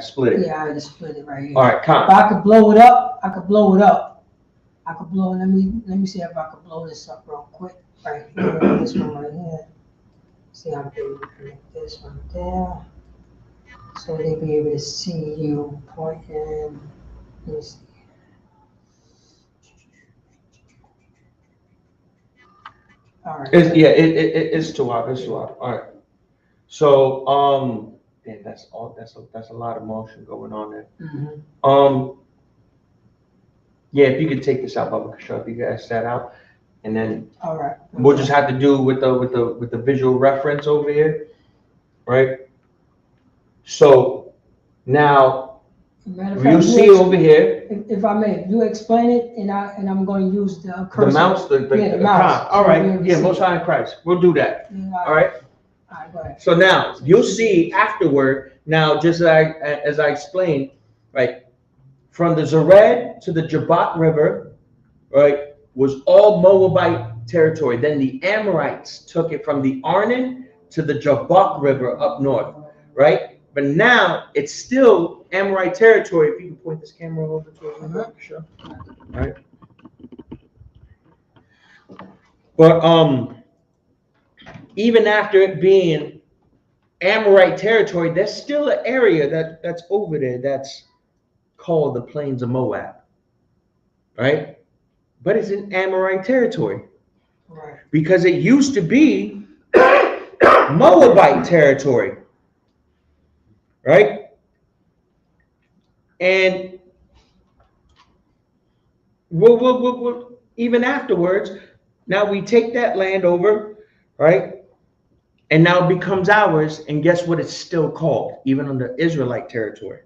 [SPEAKER 5] split it.
[SPEAKER 8] Yeah, I had to split it right here.
[SPEAKER 5] All right,
[SPEAKER 8] If I could blow it up, I could blow it up. I could blow. Let me see if I could blow this up real quick. Right here, this one right here. See, I'm able to connect this one there, so they'll be able to see you pointing. Let me see. All right.
[SPEAKER 5] It's too hot. It's too hot. All right. So man, that's a lot of motion going on there.
[SPEAKER 8] Mm-hmm.
[SPEAKER 5] Yeah, if you could take this out, Bubba Kashaw, if you guys that out, and then
[SPEAKER 8] All right.
[SPEAKER 5] we'll just have to do with the visual reference over here, right? So now you see over here.
[SPEAKER 8] If I may, you explain it, and I'm going to use the cursor.
[SPEAKER 5] The mouse, the
[SPEAKER 8] mouse.
[SPEAKER 5] all right, yeah,
[SPEAKER 8] See
[SPEAKER 5] Most High in Christ. We'll do that.
[SPEAKER 8] Yeah,
[SPEAKER 5] All right.
[SPEAKER 8] All right, go ahead.
[SPEAKER 5] So now you'll see afterward. Now, just as I explained, right, from the Zered to the Jabbok River, right, was all Moabite territory. Then the Amorites took it from the Arnon to the Jabbok River up north, right? But now it's still Amorite territory. If you can point this camera over to me, sure. All right. But even after it being Amorite territory, there's still an area that's over there that's called the Plains of Moab, right? But it's in Amorite territory.
[SPEAKER 8] Right.
[SPEAKER 5] Because it used to be Moabite territory, right? And we'll even afterwards, now we take that land over, right? And now it becomes ours. And guess what it's still called, even under Israelite territory?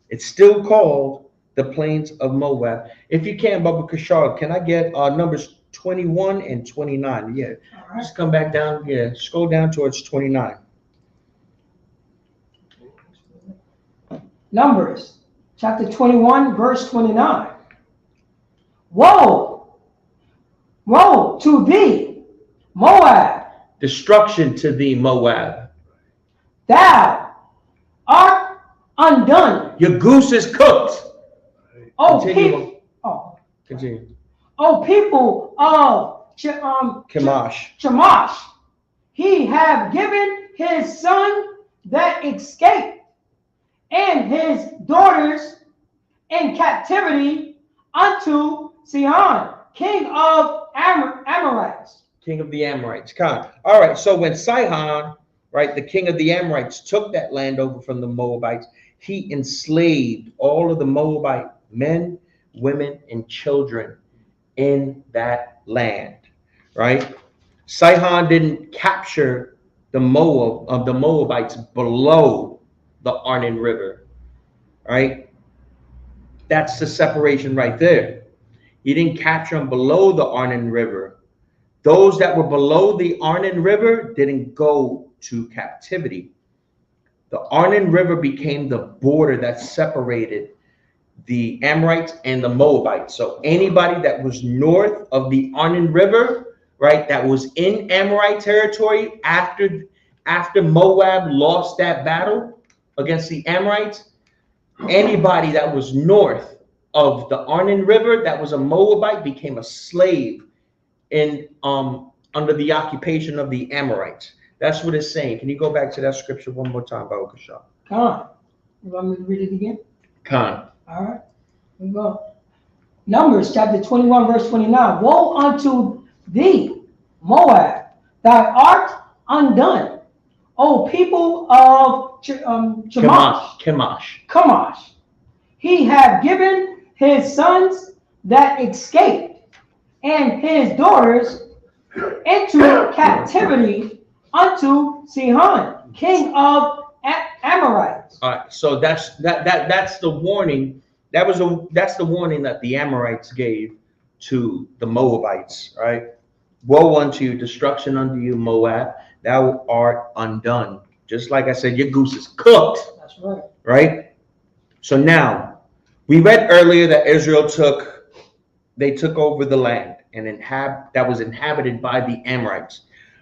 [SPEAKER 5] It's still called the Plains of Moab. If you can, Baba Kashar, can I get Numbers 21 and 29? Yeah, just come back down. Yeah, scroll down towards 29.
[SPEAKER 8] Numbers chapter 21, verse 29. Woe, woe to thee, Moab.
[SPEAKER 5] Destruction to thee, Moab.
[SPEAKER 8] Thou art undone.
[SPEAKER 5] Your goose is cooked.
[SPEAKER 8] Oh,
[SPEAKER 5] Continue.
[SPEAKER 8] people. Oh,
[SPEAKER 5] Continue.
[SPEAKER 8] oh, people of
[SPEAKER 5] Chemosh.
[SPEAKER 8] Chemosh. He have given his son that escaped, and his daughters in captivity unto Sihon, king of Amorites.
[SPEAKER 5] King of the Amorites. Come. All right. So when Sihon, right, the king of the Amorites, took that land over from the Moabites, he enslaved all of the Moabite men, women, and children in that land, right? Sihon didn't capture the Moabites below the Arnon River, right? That's the separation right there. He didn't capture them below the Arnon River. Those that were below the Arnon River didn't go to captivity. The Arnon River became the border that separated the Amorites and the Moabites. So anybody that was north of the Arnon River, right, that was in Amorite territory after Moab lost that battle against the Amorites, anybody that was north of the Arnon River that was a Moabite became a slave in under the occupation of the Amorites. That's what it's saying. Can you go back to that scripture one more time, Baba Kashar?
[SPEAKER 8] Khan. You want me to read it again?
[SPEAKER 5] Khan.
[SPEAKER 8] All right. Here we go. Numbers chapter 21, verse 29. Woe unto thee, Moab, thou art undone. O people of Chemosh. He have given his sons that escaped and his daughters into captivity unto Sihon, king of Amorites.
[SPEAKER 5] All right, so that's the warning. That's the warning that the Amorites gave to the Moabites, right? Woe unto you, destruction unto you, Moab. Thou art undone. Just like I said, your goose is cooked.
[SPEAKER 8] That's right.
[SPEAKER 5] Right? So now, we read earlier that Israel took over the land and that was inhabited by the Amorites,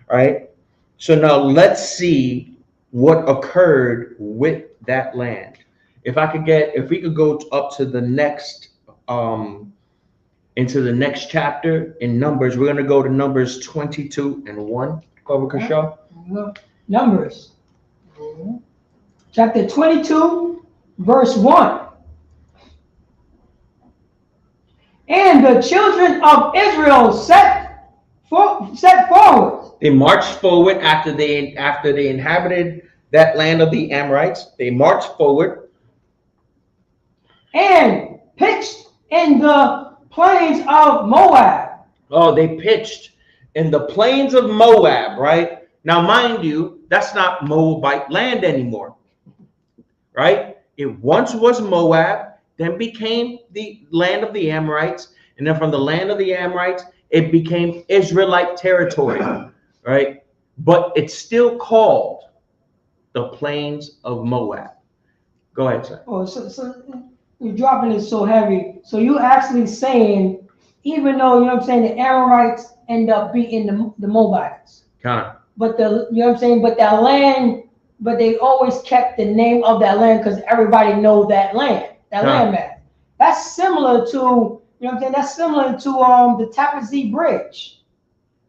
[SPEAKER 5] right? So now let's see what occurred with that land. If we could go up to the next, into the next chapter in Numbers, we're going to go to Numbers 22 and 1. Over Kashaw.
[SPEAKER 8] Numbers. Chapter 22, verse 1. And the children of Israel set forward.
[SPEAKER 5] They marched forward after they inhabited that land of the Amorites. They marched forward
[SPEAKER 8] and pitched in the plains of Moab.
[SPEAKER 5] Oh, they pitched in the plains of Moab, right? Now, mind you, that's not Moabite land anymore, right? It once was Moab, then became the land of the Amorites, and then from the land of the Amorites, it became Israelite territory, right? But it's still called the plains of Moab. Go ahead, sir.
[SPEAKER 8] Oh, so you're dropping it so heavy. So you actually saying, even though, you know what I'm saying, the Amorites end up being the Moabites. But but that land, but they always kept the name of that land because everybody know that land, land map. That's similar to, you know what I'm saying, that's similar to the Tappan Zee Bridge.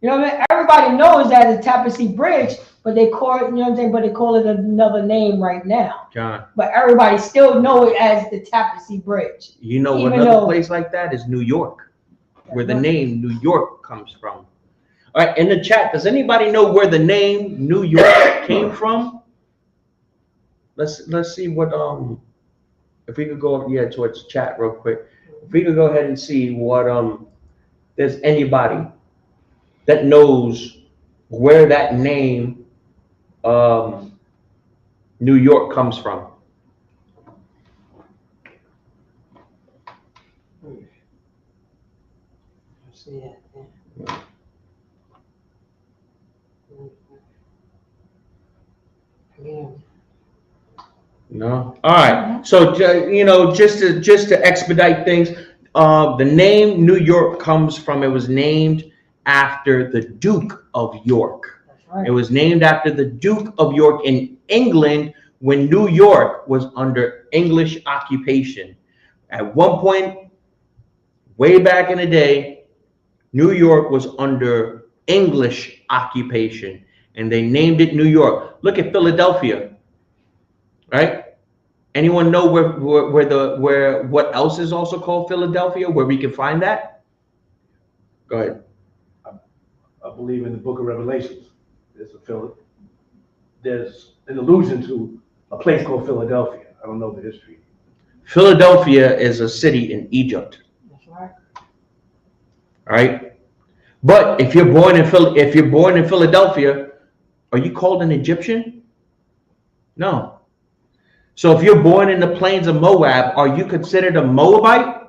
[SPEAKER 8] You know what I mean? Everybody knows that it's Tapestry Bridge, but they call it, you know what I'm saying? But they call it another name right now.
[SPEAKER 5] John.
[SPEAKER 8] But everybody still know it as the Tapestry Bridge.
[SPEAKER 5] You know another place like that is New York, where the name New York comes from. All right, in the chat, does anybody know where the name New York came from? Let's see what if we could go towards chat real quick. If we could go ahead and see what there's anybody that knows where that name New York comes from.
[SPEAKER 8] See that. Yeah.
[SPEAKER 5] No. All right. So just to expedite things, the name New York comes from. It was named after the Duke of York.
[SPEAKER 8] That's right.
[SPEAKER 5] It was named after the Duke of York in England when New York was under English occupation. At one point, way back in the day, New York was under English occupation, and they named it New York. Look at Philadelphia, right? Anyone know where what else is also called Philadelphia? Where we can find that? Go ahead.
[SPEAKER 9] I believe in the Book of Revelations. There's an allusion to a place called Philadelphia. I don't know the history.
[SPEAKER 5] Philadelphia is a city in Egypt.
[SPEAKER 8] That's right.
[SPEAKER 5] All right. But if you're born in Philadelphia, are you called an Egyptian? No. So if you're born in the plains of Moab, are you considered a Moabite?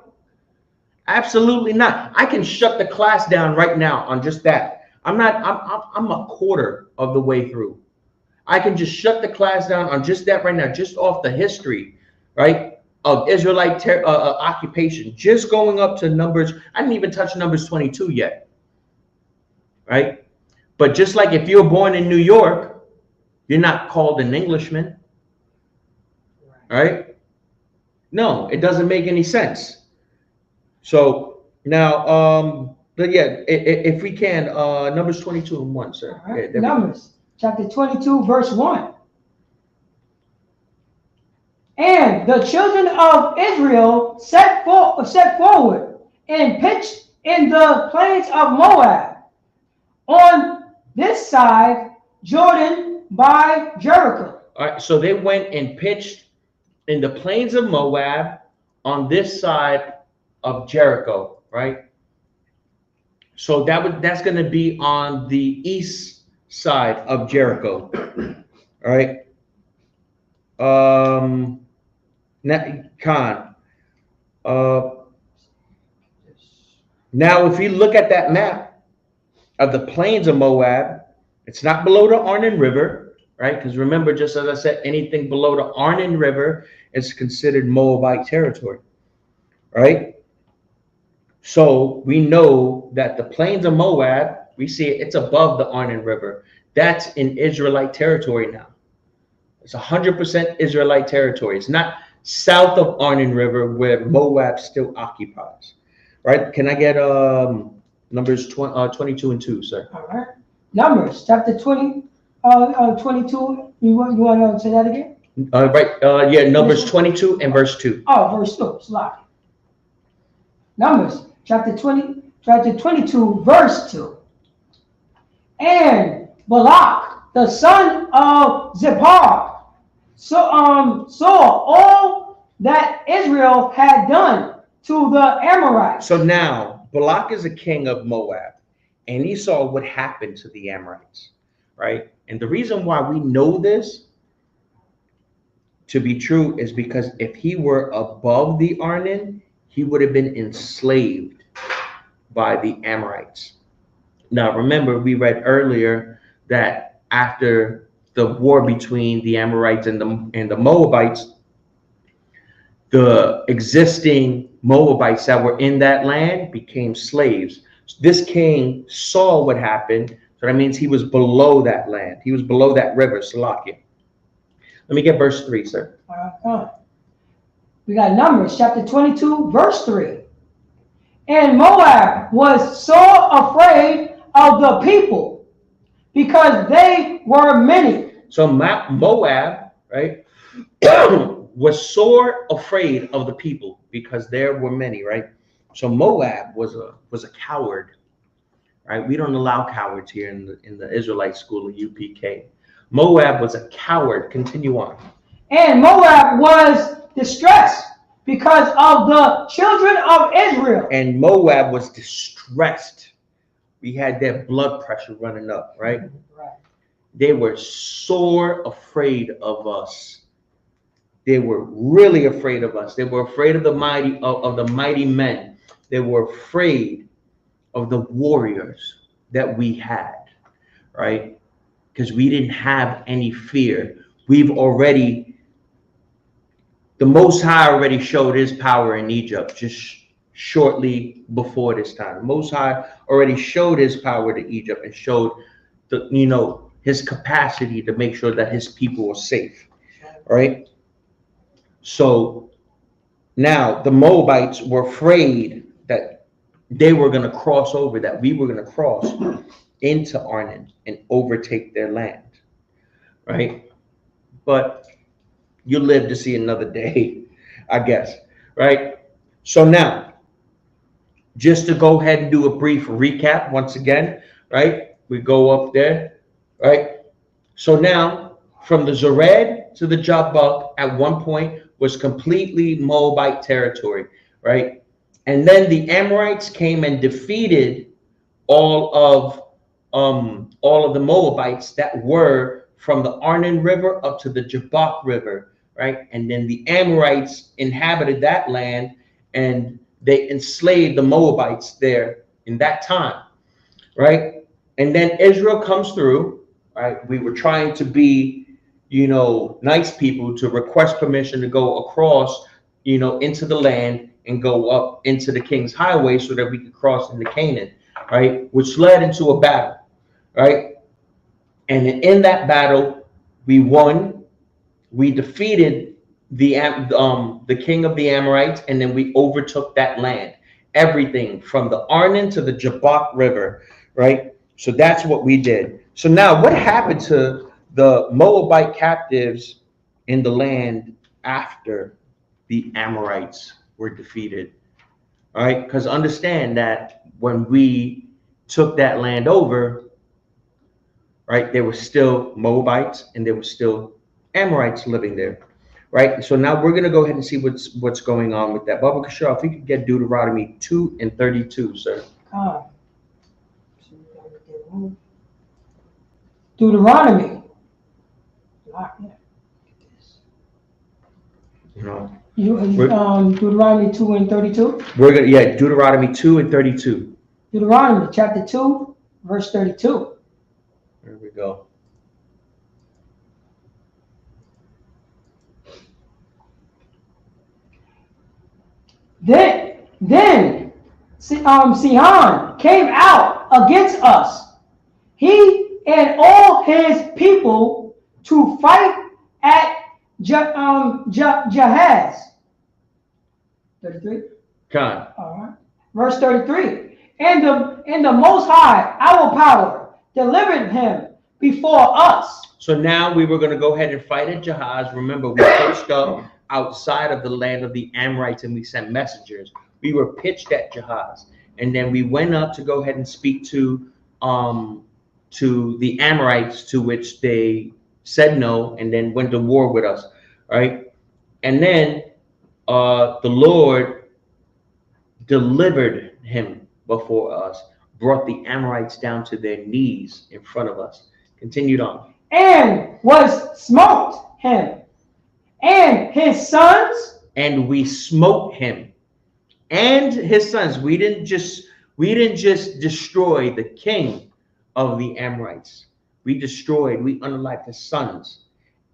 [SPEAKER 5] Absolutely not. I can shut the class down right now on just that. I'm a quarter of the way through. I can just shut the class down on just that right now, just off the history, right, of Israelite occupation, just going up to Numbers. I didn't even touch Numbers 22 yet, right? But just like if you're born in New York, you're not called an Englishman, right? No, it doesn't make any sense. So now, but yeah, if we can, Numbers 22 and 1, sir.
[SPEAKER 8] Right.
[SPEAKER 5] Yeah,
[SPEAKER 8] Numbers chapter 22, verse 1. And the children of Israel set forward and pitched in the plains of Moab on this side Jordan by Jericho.
[SPEAKER 5] All right, so they went and pitched in the plains of Moab on this side of Jericho, right? So that's going to be on the east side of Jericho. All right. Now, if you look at that map of the plains of Moab, it's not below the Arnon River, right? Because remember, just as I said, anything below the Arnon River is considered Moabite territory, right? So we know that the plains of Moab, we see it's above the Arnon River. That's in Israelite territory now. It's 100% Israelite territory. It's not south of Arnon River where Moab still occupies, right? Can I get Numbers 22 and 2, sir?
[SPEAKER 8] All right. Numbers chapter 22. You want to say that again?
[SPEAKER 5] Right. Yeah, Numbers 22 and verse 2.
[SPEAKER 8] Oh, verse 2. Slide. Numbers chapter 22, verse 2. And Balak, the son of Zippor, saw all that Israel had done to the Amorites.
[SPEAKER 5] So now Balak is a king of Moab, and he saw what happened to the Amorites, right? And the reason why we know this to be true is because if he were above the Arnon, he would have been enslaved by the Amorites. Now, remember, we read earlier that after the war between the Amorites and the Moabites, the existing Moabites that were in that land became slaves. This king saw what happened, so that means he was below that land. He was below that river, Salakia. Let me get verse 3, sir.
[SPEAKER 8] We got Numbers chapter 22, verse 3. And Moab was so afraid of the people, because they were many.
[SPEAKER 5] So Moab, right, was sore afraid of the people because there were many, right? So Moab was a coward, right? We don't allow cowards here in the Israelite school of UPK. Moab was a coward. Continue on.
[SPEAKER 8] And Moab was distressed because of the children of Israel.
[SPEAKER 5] And Moab was distressed. We had their blood pressure running up, right?
[SPEAKER 8] Right.
[SPEAKER 5] They were sore afraid of us. They were really afraid of us. They were afraid of the mighty men. They were afraid of the warriors that we had, right? Because we didn't have any fear. The Most High already showed his power in Egypt just shortly before this time. The Most High already showed his power to Egypt and showed his capacity to make sure that his people were safe, right? So now the Moabites were afraid that they were going to cross over, that we were going to cross into Arnon and overtake their land, right? But you live to see another day, I guess, right? So now, just to go ahead and do a brief recap once again, right? We go up there, right? So now, from the Zered to the Jabbok at one point was completely Moabite territory, right? And then the Amorites came and defeated all of the Moabites that were from the Arnon River up to the Jabbok River, right? And then the Amorites inhabited that land and they enslaved the Moabites there in that time, right? And then Israel comes through, right? We were trying to be, nice people to request permission to go across, into the land and go up into the King's Highway so that we could cross into Canaan, right? Which led into a battle, right? And in that battle, we won. We defeated the king of the Amorites, and then we overtook that land. Everything from the Arnon to the Jabbok River, right? So that's what we did. So now what happened to the Moabite captives in the land after the Amorites were defeated? All right, because understand that when we took that land over, right, there were still Moabites and there were still Amorites living there, right? So now we're going to go ahead and see what's going on with that. Baba Kashar, if you could get Deuteronomy 2 and 32, sir.
[SPEAKER 8] Deuteronomy. Deuteronomy 2 and 32.
[SPEAKER 5] We're gonna Deuteronomy 2 and 32.
[SPEAKER 8] Deuteronomy chapter 2, verse 32.
[SPEAKER 5] There we go.
[SPEAKER 8] Then Sihon came out against us, he and all his people, to fight at Jahaz. 33.
[SPEAKER 5] Con.
[SPEAKER 8] All right. Verse 33. And the Most High, our power, delivered him before us.
[SPEAKER 5] So now we were going to go ahead and fight at Jahaz. Remember, we pushed up outside of the land of the Amorites and we sent messengers. We were pitched at Jahaz, and then we went up to go ahead and speak to the Amorites, to which they said no, and then went to war with us, right? And then the Lord delivered him before us, brought the Amorites down to their knees in front of us. Continued on.
[SPEAKER 8] And was smote him and his sons.
[SPEAKER 5] And we smote him and his sons. We didn't just destroy the king of the Amorites. We unalived his sons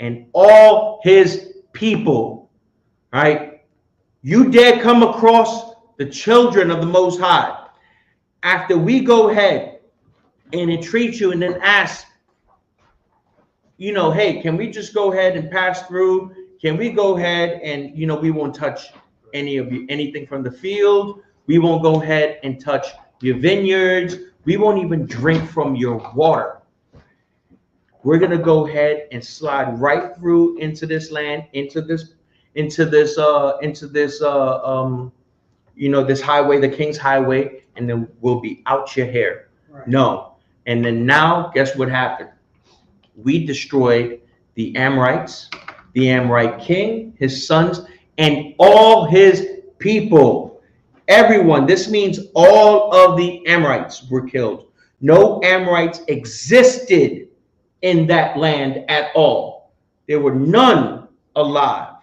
[SPEAKER 5] and all his people, right? You dare come across the children of the Most High after we go ahead and entreat you and then ask, hey, can we just go ahead and pass through? Can we go ahead and, we won't touch anything from the field. We won't go ahead and touch your vineyards. We won't even drink from your water. We're gonna go ahead and slide right through into this land, into this this highway, the King's Highway, and then we'll be out your hair. Right. No. And then now, guess what happened? We destroyed the Amorites, the Amorite king, his sons, and all his people. Everyone. This means all of the Amorites were killed. No Amorites existed in that land at all. There were none alive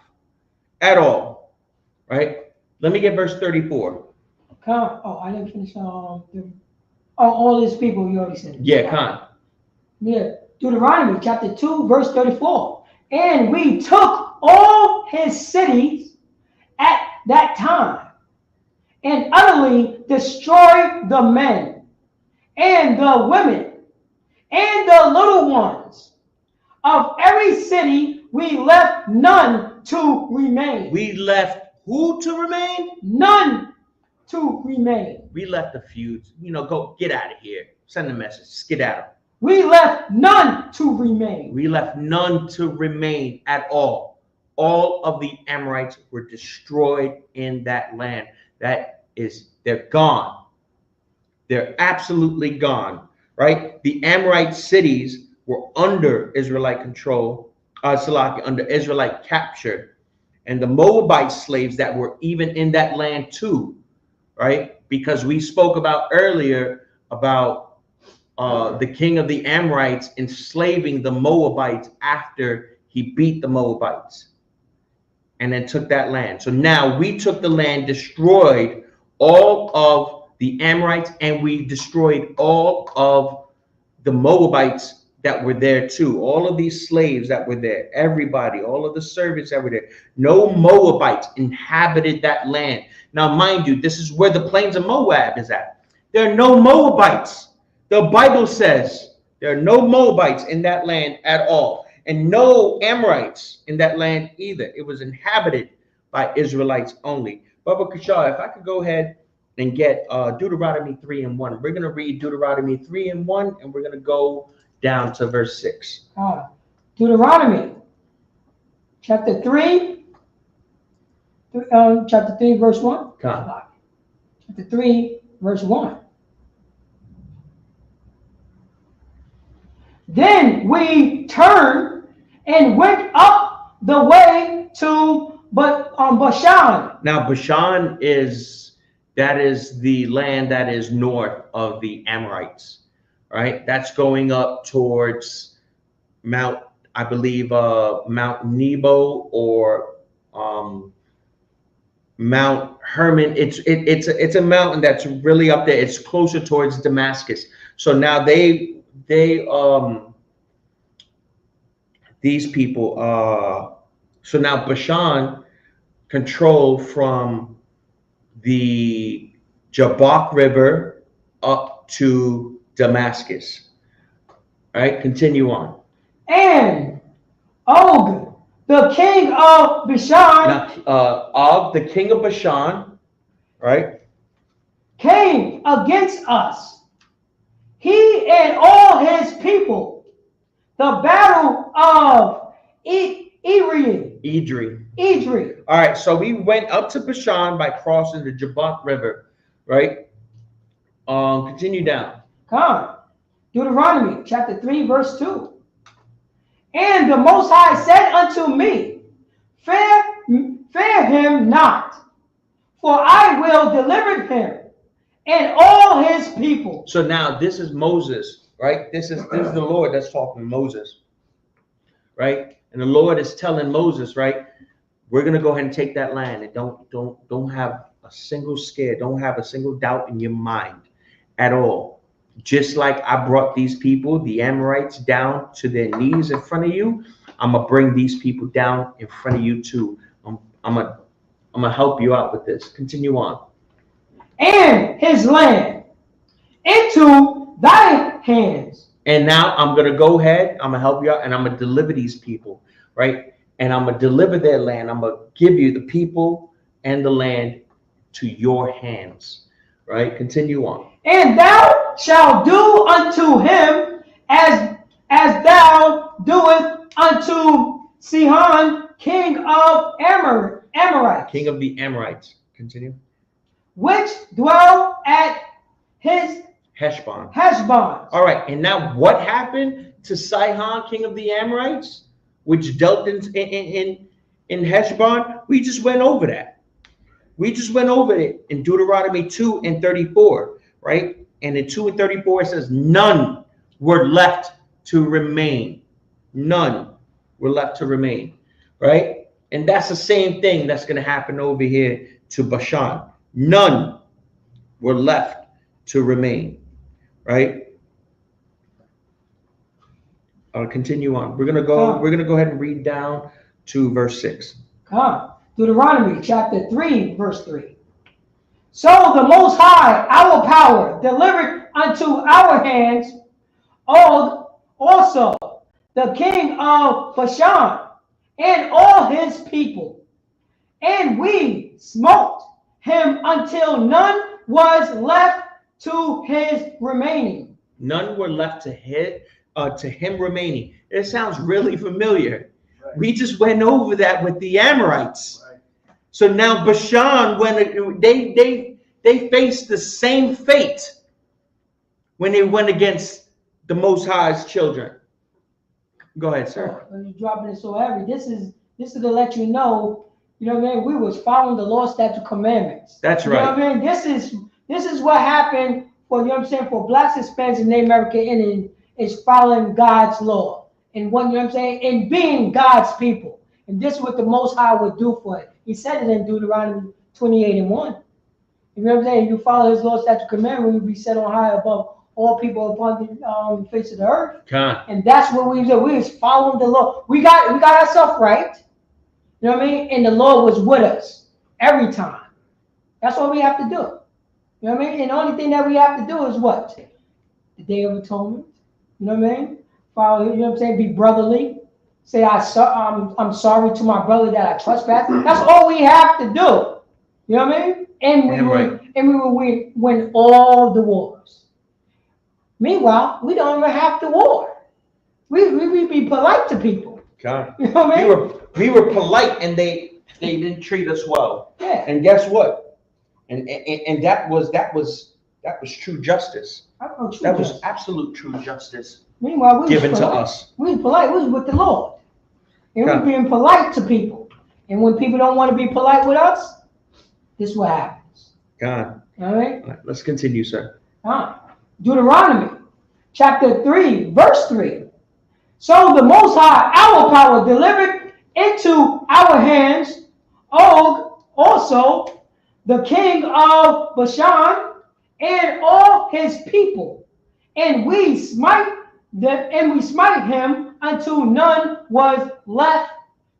[SPEAKER 5] at all. Right? Let me get verse 34.
[SPEAKER 8] Oh, I didn't finish. All his people, you already said.
[SPEAKER 5] Yeah, Khan.
[SPEAKER 8] Yeah. Deuteronomy chapter 2, verse 34. And we took all his cities at that time and utterly destroyed the men and the women and the little ones. Of every city we left none to remain.
[SPEAKER 5] We left who to remain?
[SPEAKER 8] None to remain.
[SPEAKER 5] We left a few. Go get out of here. Send a message. Skedaddle.
[SPEAKER 8] We left none to remain.
[SPEAKER 5] We left none to remain at all. All of the Amorites were destroyed in that land. They're gone. They're absolutely gone, right? The Amorite cities were under Israelite control, under Israelite capture, and the Moabite slaves that were even in that land too, right? Because we spoke about earlier about the king of the Amorites enslaving the Moabites after he beat the Moabites and then took that land. So now we took the land, destroyed all of the Amorites, and we destroyed all of the Moabites that were there too. All of these slaves that were there, everybody, all of the servants that were there. No Moabites inhabited that land. Now, mind you, this is where the plains of Moab is at. There are no Moabites. The Bible says there are no Moabites in that land at all, and no Amorites in that land either. It was inhabited by Israelites only. Baba Kashaw, if I could go ahead and get Deuteronomy 3:1. We're going to read Deuteronomy 3:1, and we're going to go down to verse 6.
[SPEAKER 8] Deuteronomy chapter 3, verse 1. Chapter 3, verse 1. Then we turned and went up the way to Bashan.
[SPEAKER 5] Now, Bashan is the land that is north of the Amorites, right? That's going up towards Mount Nebo or Mount Hermon. It's a mountain that's really up there. It's closer towards Damascus. So now these people, so now Bashan control from the Jabbok River up to Damascus. All right, continue on.
[SPEAKER 8] And Og, the king of Bashan,
[SPEAKER 5] Og, the king of Bashan, right,
[SPEAKER 8] came against us, he and all his people. The battle of Edrei.
[SPEAKER 5] All right, so we went up to Bashan by crossing the Jabbok River, right? Continue down.
[SPEAKER 8] Deuteronomy chapter 3, verse 2. And the Most High said unto me, fear him not, for I will deliver him and all his people.
[SPEAKER 5] So now this is Moses. Right, this is the Lord that's talking to Moses, right? And the Lord is telling Moses, right, we're gonna go ahead and take that land, and don't have a single scare, don't have a single doubt in your mind at all. Just like I brought these people, the Amorites, down to their knees in front of you, I'm gonna bring these people down in front of you too. I'm gonna help you out with this. Continue on.
[SPEAKER 8] And his land into thy hands.
[SPEAKER 5] And now I'm going to go ahead. I'm going to help you out, and I'm going to deliver these people, right? And I'm going to deliver their land. I'm going to give you the people and the land to your hands, right? Continue on.
[SPEAKER 8] And thou shall do unto him as thou doest unto Sihon, king of Amorites.
[SPEAKER 5] King of the Amorites. Continue.
[SPEAKER 8] Which dwell at his
[SPEAKER 5] Heshbon.
[SPEAKER 8] Heshbon.
[SPEAKER 5] All right, and now what happened to Sihon, king of the Amorites, which dealt in Heshbon? We just went over that. We just went over it in Deuteronomy 2 and 34, right? And in 2 and 34, it says, none were left to remain. None were left to remain, right? And that's the same thing that's going to happen over here to Bashan. None were left to remain, right? Continue on. We're gonna go ahead and read down to verse 6.
[SPEAKER 8] Deuteronomy chapter 3, verse 3. So the Most High, our power, delivered unto our hands also the king of Bashan and all his people, and we smote him until none was left to his remaining.
[SPEAKER 5] None were left to him remaining. It sounds really familiar. Right. We just went over that with the Amorites. Right. So now Bashan, when they faced the same fate when they went against the Most High's children. Go ahead, sir.
[SPEAKER 8] You're dropping it so heavy. This is to let you know what I mean? We was following the law, statute, commandments.
[SPEAKER 5] That's right.
[SPEAKER 8] You know what I mean? This is what happened for, you know what I'm saying, for blacks, Hispanics, and Native American Indians, is following God's law. And what, you know what I'm saying, and being God's people. And this is what the Most High would do for it. He said it in Deuteronomy 28 and 1. You know what I'm saying? If you follow his law, statute, commandment, you'll be set on high above all people upon the face of the earth. And that's what we do. We was following the law. We got ourselves right. You know what I mean? And the Lord was with us every time. That's what we have to do. You know what I mean? And the only thing that we have to do is what? The Day of Atonement. You know what I mean? Follow, you know what I'm saying? Be brotherly. Say, I'm sorry to my brother that I trespassed. That's all we have to do. You know what I mean? And we will win all the wars. Meanwhile, we don't even have to war. We be polite to people.
[SPEAKER 5] God.
[SPEAKER 8] You know what I mean?
[SPEAKER 5] We were polite, and they didn't treat us well.
[SPEAKER 8] Yeah.
[SPEAKER 5] And guess what? And that was true justice. That was absolute true justice.
[SPEAKER 8] Meanwhile, we
[SPEAKER 5] given
[SPEAKER 8] was
[SPEAKER 5] to us.
[SPEAKER 8] We was polite. We was with the Lord, and we being polite to people. And when people don't want to be polite with us, this is what happens.
[SPEAKER 5] God.
[SPEAKER 8] All right.
[SPEAKER 5] Let's continue, sir.
[SPEAKER 8] Deuteronomy chapter 3, verse 3. So the Most High, our power, delivered into our hands Og, also the king of Bashan, and all his people, and we smite him until none was left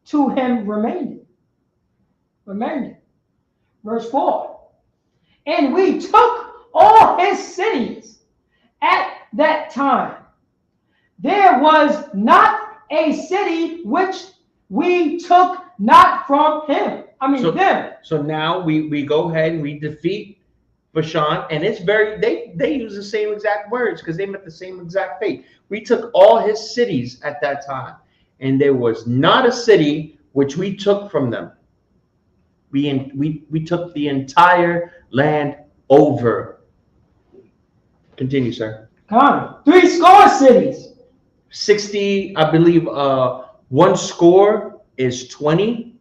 [SPEAKER 8] to him remaining. Verse 4. And we took all his cities at that time. There was not a city which we took not from him. Them.
[SPEAKER 5] So now we go ahead and we defeat Bashan, and it's they use the same exact words because they met the same exact fate. We took all his cities at that time, and there was not a city which we took from them. We took the entire land over. Continue, sir.
[SPEAKER 8] 60 cities.
[SPEAKER 5] 60, I believe. One score is 20.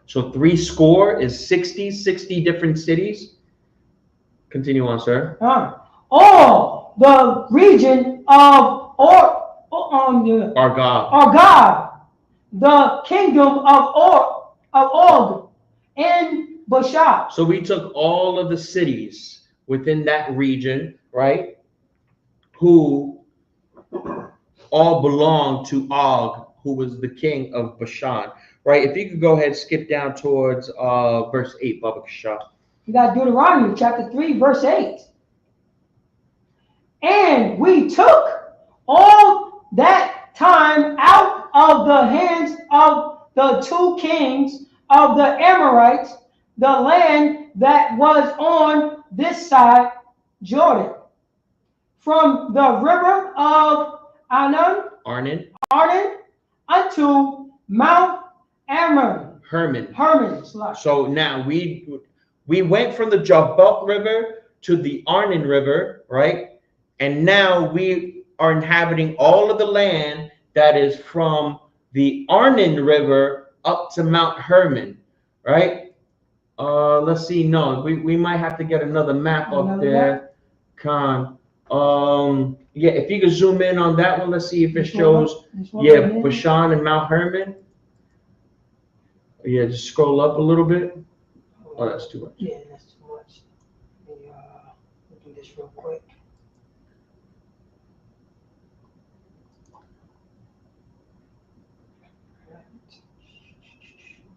[SPEAKER 5] So 3 is 60 different cities. Continue on, sir.
[SPEAKER 8] All the region of
[SPEAKER 5] Argob,
[SPEAKER 8] the kingdom of Og, and Bashan.
[SPEAKER 5] So we took all of the cities within that region, right? Who all belonged to Og, who was the king of Bashan, right? If you could go ahead and skip down towards verse 8, Baba Kasha.
[SPEAKER 8] You got Deuteronomy chapter 3, verse 8. And we took all that time out of the hands of the 2 kings of the Amorites, the land that was on this side Jordan. from the river of Arnon unto Mount Hermon.
[SPEAKER 5] So now we went from the Jabbok River to the Arnon River, right? And now we are inhabiting all of the land that is from the Arnon River up to Mount Hermon, right? Let's see. No, we might have to get another map up there. Khan. Yeah, if you could zoom in on that one, let's see if it shows. Yeah, Bashan and Mount Hermon. Yeah, just scroll up a little bit. Oh, that's too much.
[SPEAKER 8] Yeah, that's too much. Let me do this real quick.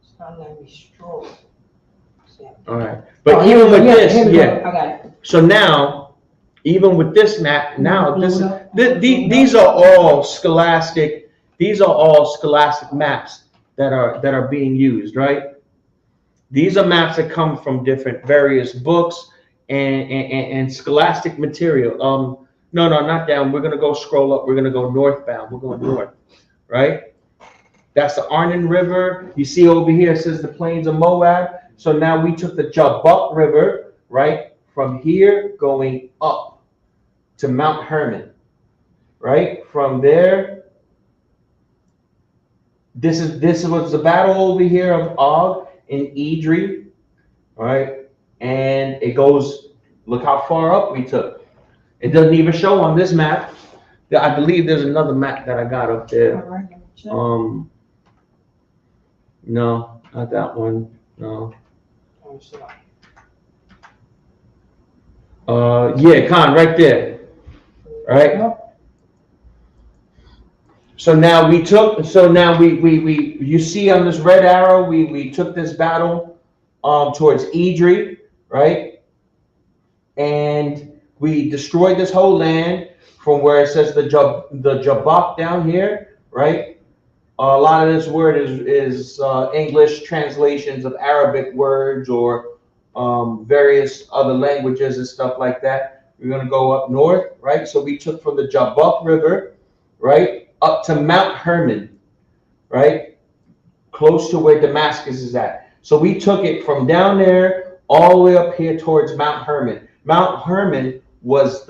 [SPEAKER 8] It's not letting me scroll.
[SPEAKER 5] All right, but even with this, yeah.
[SPEAKER 8] I got it.
[SPEAKER 5] So now, even with this map, now these are all scholastic. These are all scholastic maps that are being used, right? These are maps that come from different various books and scholastic material. No, not down. We're gonna go scroll up. We're gonna go northbound. We're going north, right? That's the Arnon River. You see over here it says the plains of Moab. So now we took the Jabbok River, right, from here going up to Mount Hermon, right? From there, this was the battle over here of Og and Idri, right? And it goes, look how far up we took. It doesn't even show on this map. I believe there's another map that I got up there. No, not that one. No. Yeah, Khan, right there. Right? So now we you see on this red arrow, we took this battle towards Idri, right? And we destroyed this whole land from where it says the Jabbok down here, right? A lot of this word is English translations of Arabic words or various other languages and stuff like that. We're going to go up north, right? So we took from the Jabbok River, right, up to Mount Hermon, right, close to where Damascus is at. So we took it from down there all the way up here towards Mount Hermon. Mount Hermon was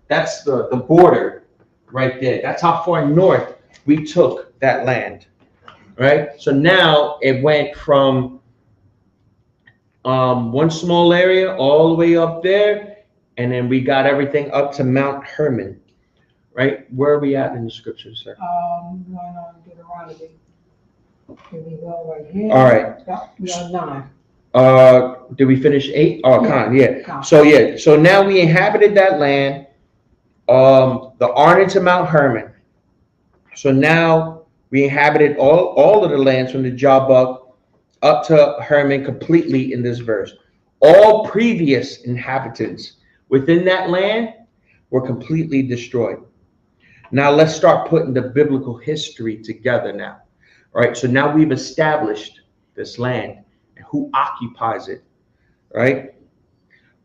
[SPEAKER 5] that's the border right there. That's how far north we took that land, right? So now it went from one small area all the way up there, and then we got everything up to Mount Hermon, right? Where are we at in the scriptures, sir?
[SPEAKER 8] Going on Deuteronomy. Here we go right here.
[SPEAKER 5] All right.
[SPEAKER 8] Yeah, we are 9.
[SPEAKER 5] Did we finish 8? Oh,
[SPEAKER 8] Yeah.
[SPEAKER 5] Khan, yeah.
[SPEAKER 8] Khan.
[SPEAKER 5] So now we inhabited that land, the Arnon to Mount Hermon. So now we inhabited all of the lands from the Jabbok up to Hermon completely in this verse. All previous inhabitants within that land were completely destroyed. Now let's start putting the biblical history together now. All right, so now we've established this land and who occupies it, right?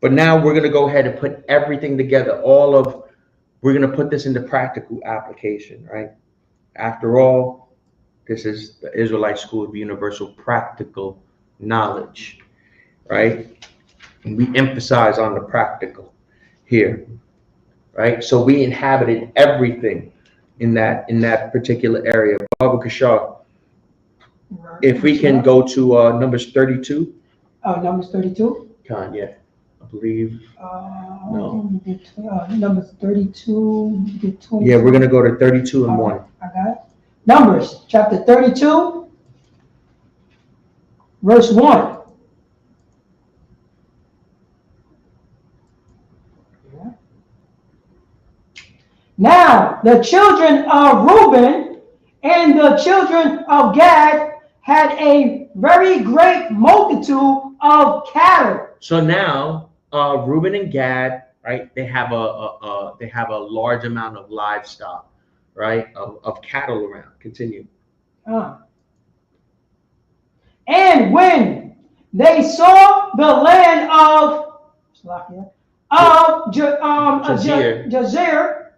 [SPEAKER 5] But now we're going to go ahead and put everything together. We're going to put this into practical application, right? After all, this is the Israelite School of Universal Practical Knowledge, right? And we emphasize on the practical here, right? So we inhabited everything in that particular area. Baba Kashar, if we can go to Numbers 32.
[SPEAKER 8] Oh, Numbers 32?
[SPEAKER 5] Khan, yeah, I believe. No.
[SPEAKER 8] Numbers 32.
[SPEAKER 5] Yeah, we're going to go to 32 and 1.
[SPEAKER 8] I got it. Numbers chapter 32, verse 1. Now the children of Reuben and the children of Gad had a very great multitude of cattle.
[SPEAKER 5] So now Reuben and Gad, right? They have a large amount of livestock, right? Of cattle around. Continue.
[SPEAKER 8] And when they saw the land of
[SPEAKER 5] Jazeer.
[SPEAKER 8] Jazeer,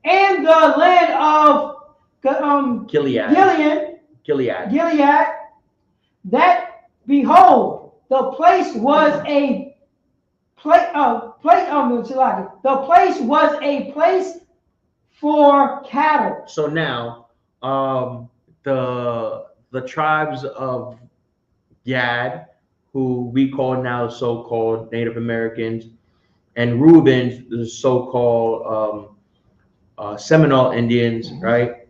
[SPEAKER 8] and the land of
[SPEAKER 5] Gilead.
[SPEAKER 8] Gilead, that behold, the place was a the place was a place for cattle.
[SPEAKER 5] So now, the tribes of Gad, who we call now so-called Native Americans, and Reuben, the so-called Seminole Indians, right?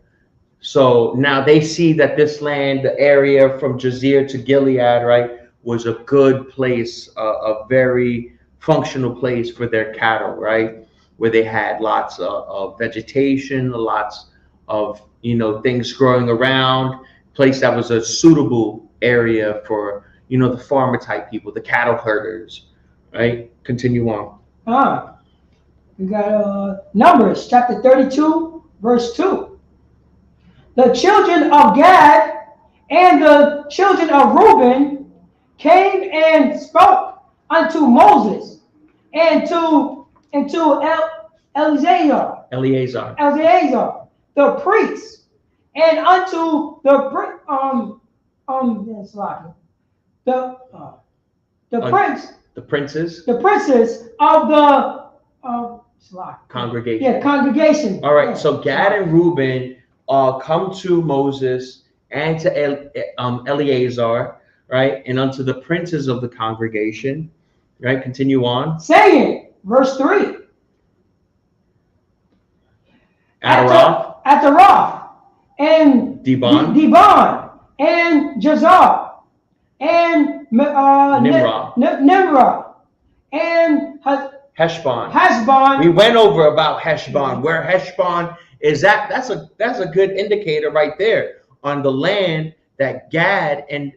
[SPEAKER 5] So now they see that this land, the area from Jazeer to Gilead, right, was a good place, a very functional place for their cattle, right, where they had lots of vegetation, lots of, you know, things growing around, place that was a suitable area for, you know, the farmer type people, the cattle herders, right? Continue on.
[SPEAKER 8] We got Numbers chapter 32, verse 2. The children of Gad and the children of Reuben came and spoke unto Moses and to Eleazar, the priest, and unto the princes of the
[SPEAKER 5] congregation.
[SPEAKER 8] Yeah, congregation.
[SPEAKER 5] All right. So Gad and Reuben come to Moses and to Eleazar, right, and unto the princes of the congregation, right. Continue on.
[SPEAKER 8] Saying, verse 3. Ataroth, and Dibon, and Jazar, and Nimrah, and Heshbon.
[SPEAKER 5] We went over about Heshbon, where Heshbon is at. That's a good indicator right there on the land that Gad and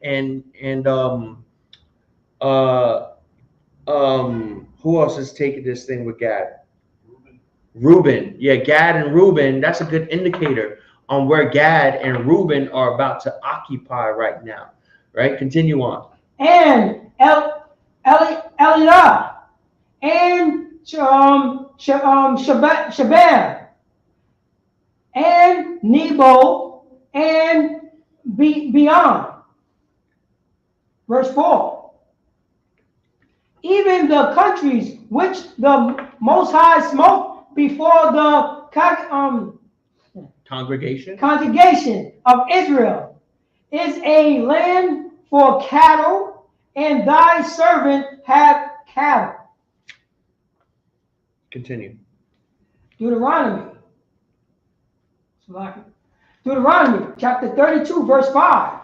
[SPEAKER 5] who else is taking this thing with Gad? Reuben. Yeah, Gad and Reuben. That's a good indicator on where Gad and Reuben are about to occupy right now. Right? Continue on.
[SPEAKER 8] And Elilah, and Shaban, and Nebo, and beyond. Verse 4. Even the countries which the Most High smote before the congregation of Israel is a land for cattle, and thy servant have cattle.
[SPEAKER 5] Continue.
[SPEAKER 8] Deuteronomy chapter 32, verse 5.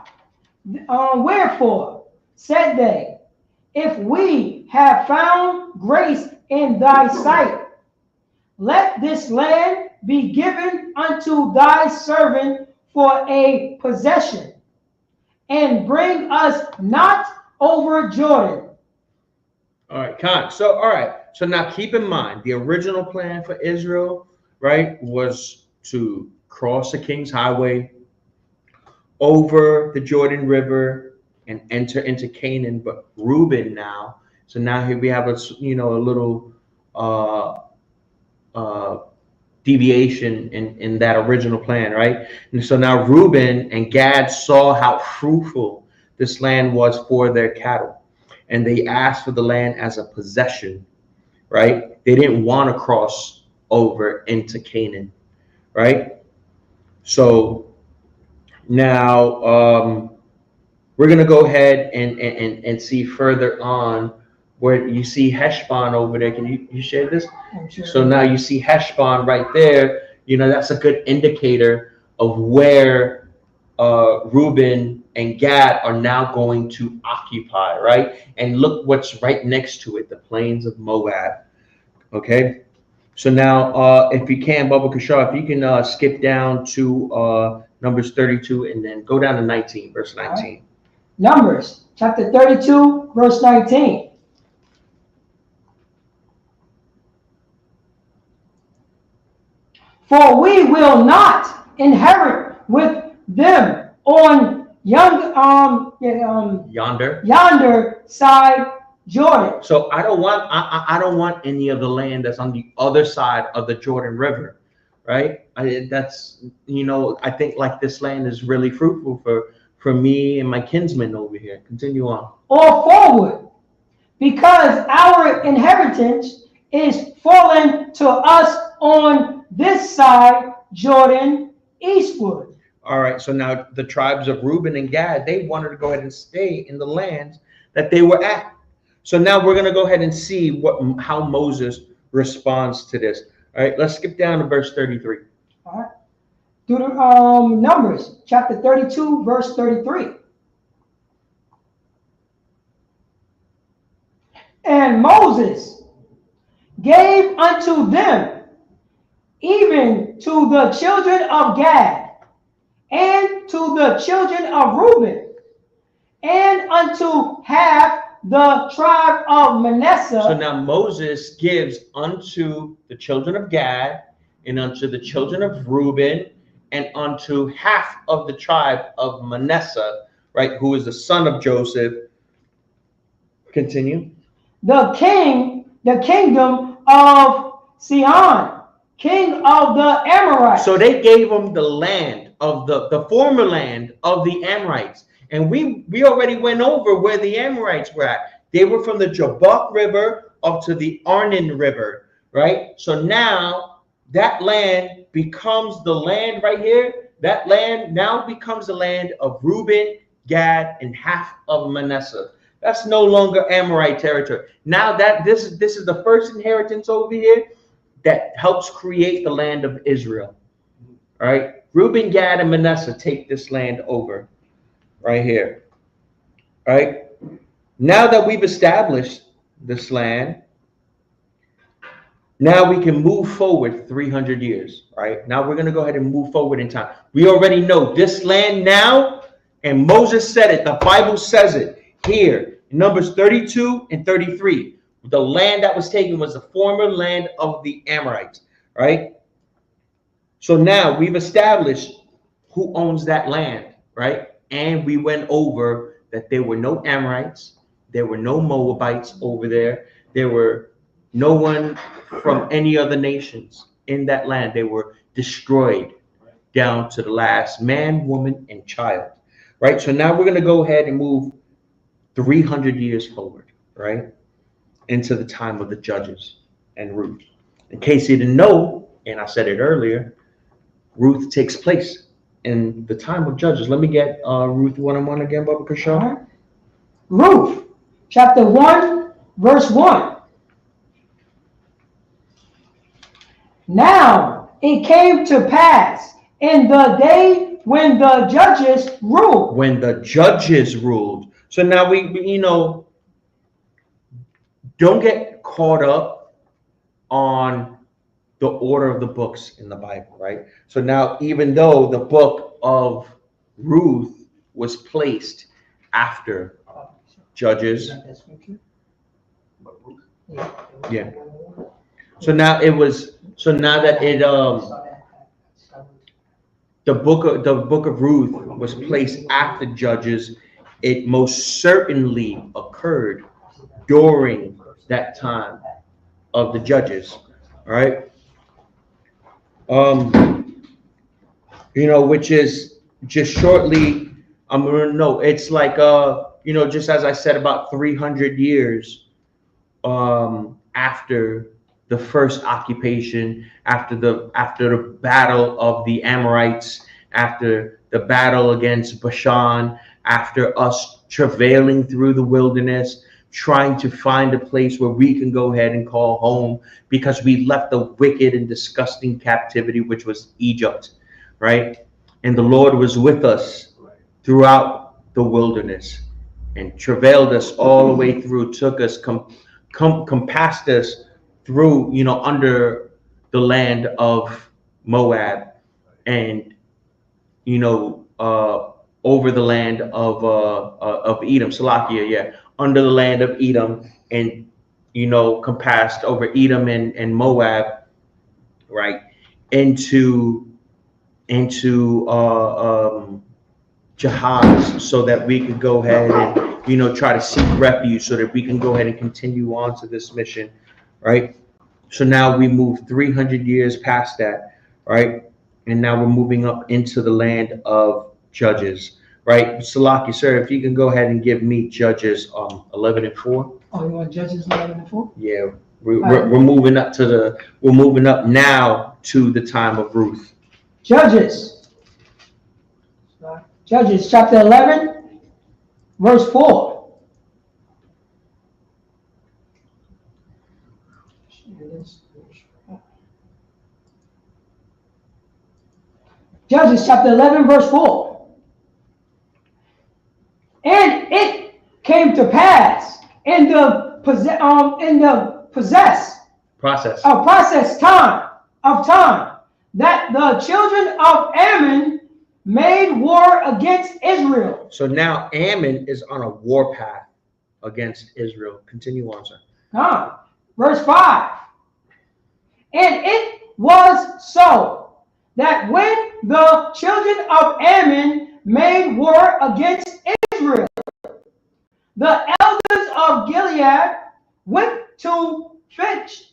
[SPEAKER 8] Wherefore said they, if we have found grace in thy sight, let this land be given unto thy servant for a possession, and bring us not over Jordan.
[SPEAKER 5] All right, Khan. So, all right. So now keep in mind, the original plan for Israel, right, was to cross the King's Highway, over the Jordan River, and enter into Canaan. But Reuben now, so now here we have a little deviation in that original plan, right? And so now Reuben and Gad saw how fruitful this land was for their cattle, and they asked for the land as a possession, right? They didn't want to cross over into Canaan, right? So now we're going to go ahead and see further on where you see Heshbon over there. Can you share this?
[SPEAKER 8] Sure.
[SPEAKER 5] So now you see Heshbon right there. You know, that's a good indicator of where Reuben and Gad are now going to occupy, right? And look what's right next to it, the plains of Moab. Okay. So now, if you can, Baba Kashar, if you can skip down to Numbers 32 and then go down to 19, verse 19.
[SPEAKER 8] Right. Numbers chapter 32, verse 19. For we will not inherit with them on yonder side Jordan.
[SPEAKER 5] So I don't want any of the land that's on the other side of the Jordan River, right? That's, you know, I think like this land is really fruitful for me and my kinsmen over here. Continue on.
[SPEAKER 8] Or forward, because our inheritance is fallen to us on this side, Jordan, eastward.
[SPEAKER 5] All right, so now the tribes of Reuben and Gad, they wanted to go ahead and stay in the land that they were at. So now we're going to go ahead and see how Moses responds to this. All right, let's skip down to verse 33.
[SPEAKER 8] All right. Numbers chapter 32, verse 33. And Moses gave unto them, even to the children of Gad, and to the children of Reuben, and unto half the tribe of Manasseh.
[SPEAKER 5] So now Moses gives unto the children of Gad, and unto the children of Reuben, and unto half of the tribe of Manasseh, right, who is the son of Joseph. Continue.
[SPEAKER 8] The kingdom of Sihon, king of the Amorites.
[SPEAKER 5] So they gave them the land of the former land of the Amorites. And we already went over where the Amorites were at. They were from the Jabbok River up to the Arnon River, right? So now that land becomes the land right here. That land now becomes the land of Reuben, Gad, and half of Manasseh. That's no longer Amorite territory. Now that this is the first inheritance over here that helps create the land of Israel. All right, Reuben, Gad, and Manasseh take this land over right here. All right, now that we've established this land, now we can move forward 300 years. All right, now we're going to go ahead and move forward in time. We already know this land now, and Moses said it. The Bible says it here. Numbers 32 and 33. The land that was taken was the former land of the Amorites, right? So now we've established who owns that land, right? And we went over that there were no Amorites, there were no Moabites over there, there were no one from any other nations in that land. They were destroyed down to the last man, woman, and child, right? So now we're going to go ahead and move 300 years forward, right, into the time of the Judges and Ruth. In case you didn't know, and I said it earlier, Ruth takes place in the time of Judges. Let me get Ruth 1:1 again, Baba Kashaw.
[SPEAKER 8] Right. Ruth, chapter 1, verse 1. Now it came to pass in the day when the judges ruled.
[SPEAKER 5] When the judges ruled. So now we you know, don't get caught up on the order of the books in the Bible, right? So now, even though the book of Ruth was placed after Judges, yeah. So now it was. So now that it the book of Ruth was placed after Judges, it most certainly occurred during that time of the Judges. All right. You know, which is just shortly, I'm gonna know, it's like you know, just as I said, about 300 years after the first occupation, after the battle of the Amorites, after the battle against Bashan, after us travailing through the wilderness, trying to find a place where we can go ahead and call home, because we left the wicked and disgusting captivity, which was Egypt, right? And the Lord was with us throughout the wilderness and travailed us all the way through, took us, compassed us through, you know, under the land of Moab, and, you know, over the land of Edom, Salakia, yeah, under the land of Edom, and, you know, compassed over Edom and Moab, right, into jihads so that we could go ahead and, you know, try to seek refuge so that we can go ahead and continue on to this mission, right? So now we move 300 years past that, right? And now we're moving up into the land of Judges, right? Salaki, sir, if you can go ahead and give me Judges 11 and 4.
[SPEAKER 8] Oh, you want Judges 11 and 4?
[SPEAKER 5] Yeah, we're moving up to we're moving up now to the time of Ruth.
[SPEAKER 8] Judges chapter 11, verse 4. Judges chapter 11, verse 4. And it came to pass in the process time that the children of Ammon made war against Israel.
[SPEAKER 5] So now Ammon is on a war path against Israel. Continue on, sir.
[SPEAKER 8] Verse 5. And it was so that when the children of Ammon made war against Israel, the elders of Gilead went to fetch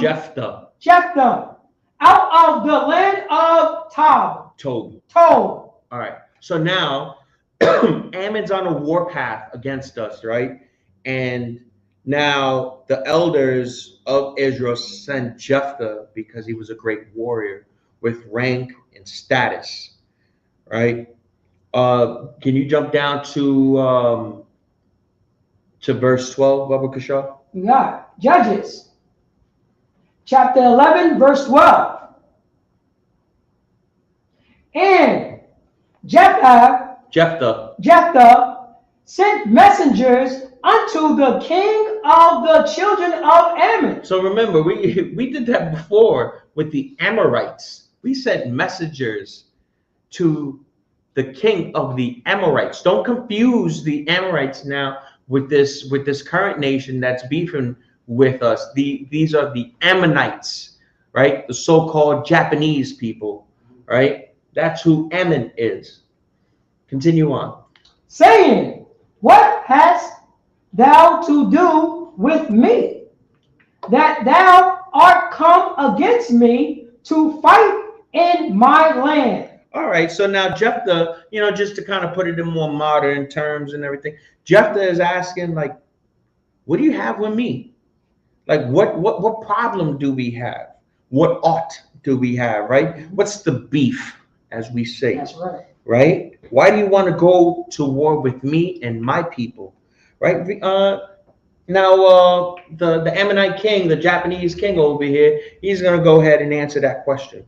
[SPEAKER 8] Jephthah out of the land of Tob.
[SPEAKER 5] All right. So now Ammon's on a war path against us, right? And now the elders of Israel sent Jephthah because he was a great warrior with rank and status, right? Can you jump down to verse 12, Baba Kashaw?
[SPEAKER 8] We got Judges chapter 11, verse 12. And Jephthah sent messengers unto the king of the children of Ammon.
[SPEAKER 5] So remember, we did that before with the Amorites. We sent messengers to the king of the Amorites. Don't confuse the Amorites now with this current nation that's beefing with us. These are the Ammonites, right? The so-called Japanese people, right? That's who Ammon is. Continue on.
[SPEAKER 8] Saying, what hast thou to do with me, that thou art come against me to fight in my land?
[SPEAKER 5] All right, so now Jephthah, you know, just to kind of put it in more modern terms and everything, Jephthah is asking, like, what do you have with me? Like, what problem do we have? What ought do we have, right? What's the beef, as we say?
[SPEAKER 8] That's right.
[SPEAKER 5] Right? Why do you want to go to war with me and my people? Right? Now, the Ammonite king, the Japanese king over here, he's going to go ahead and answer that question.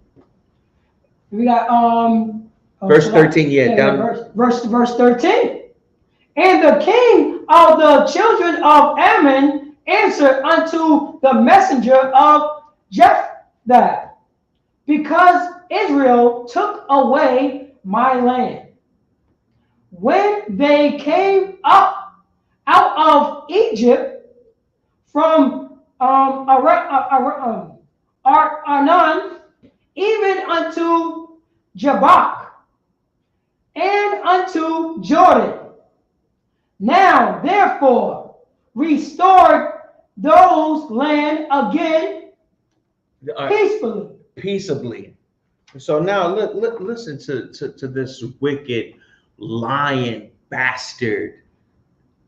[SPEAKER 8] We got
[SPEAKER 5] verse 13, down.
[SPEAKER 8] Verse 13. And the king of the children of Ammon answered unto the messenger of Jephthah, because Israel took away my land. When they came up out of Egypt from Arnon, even unto Jabbok, and unto Jordan. Now, therefore, restored those land again
[SPEAKER 5] peaceably. So now listen to this wicked, lying bastard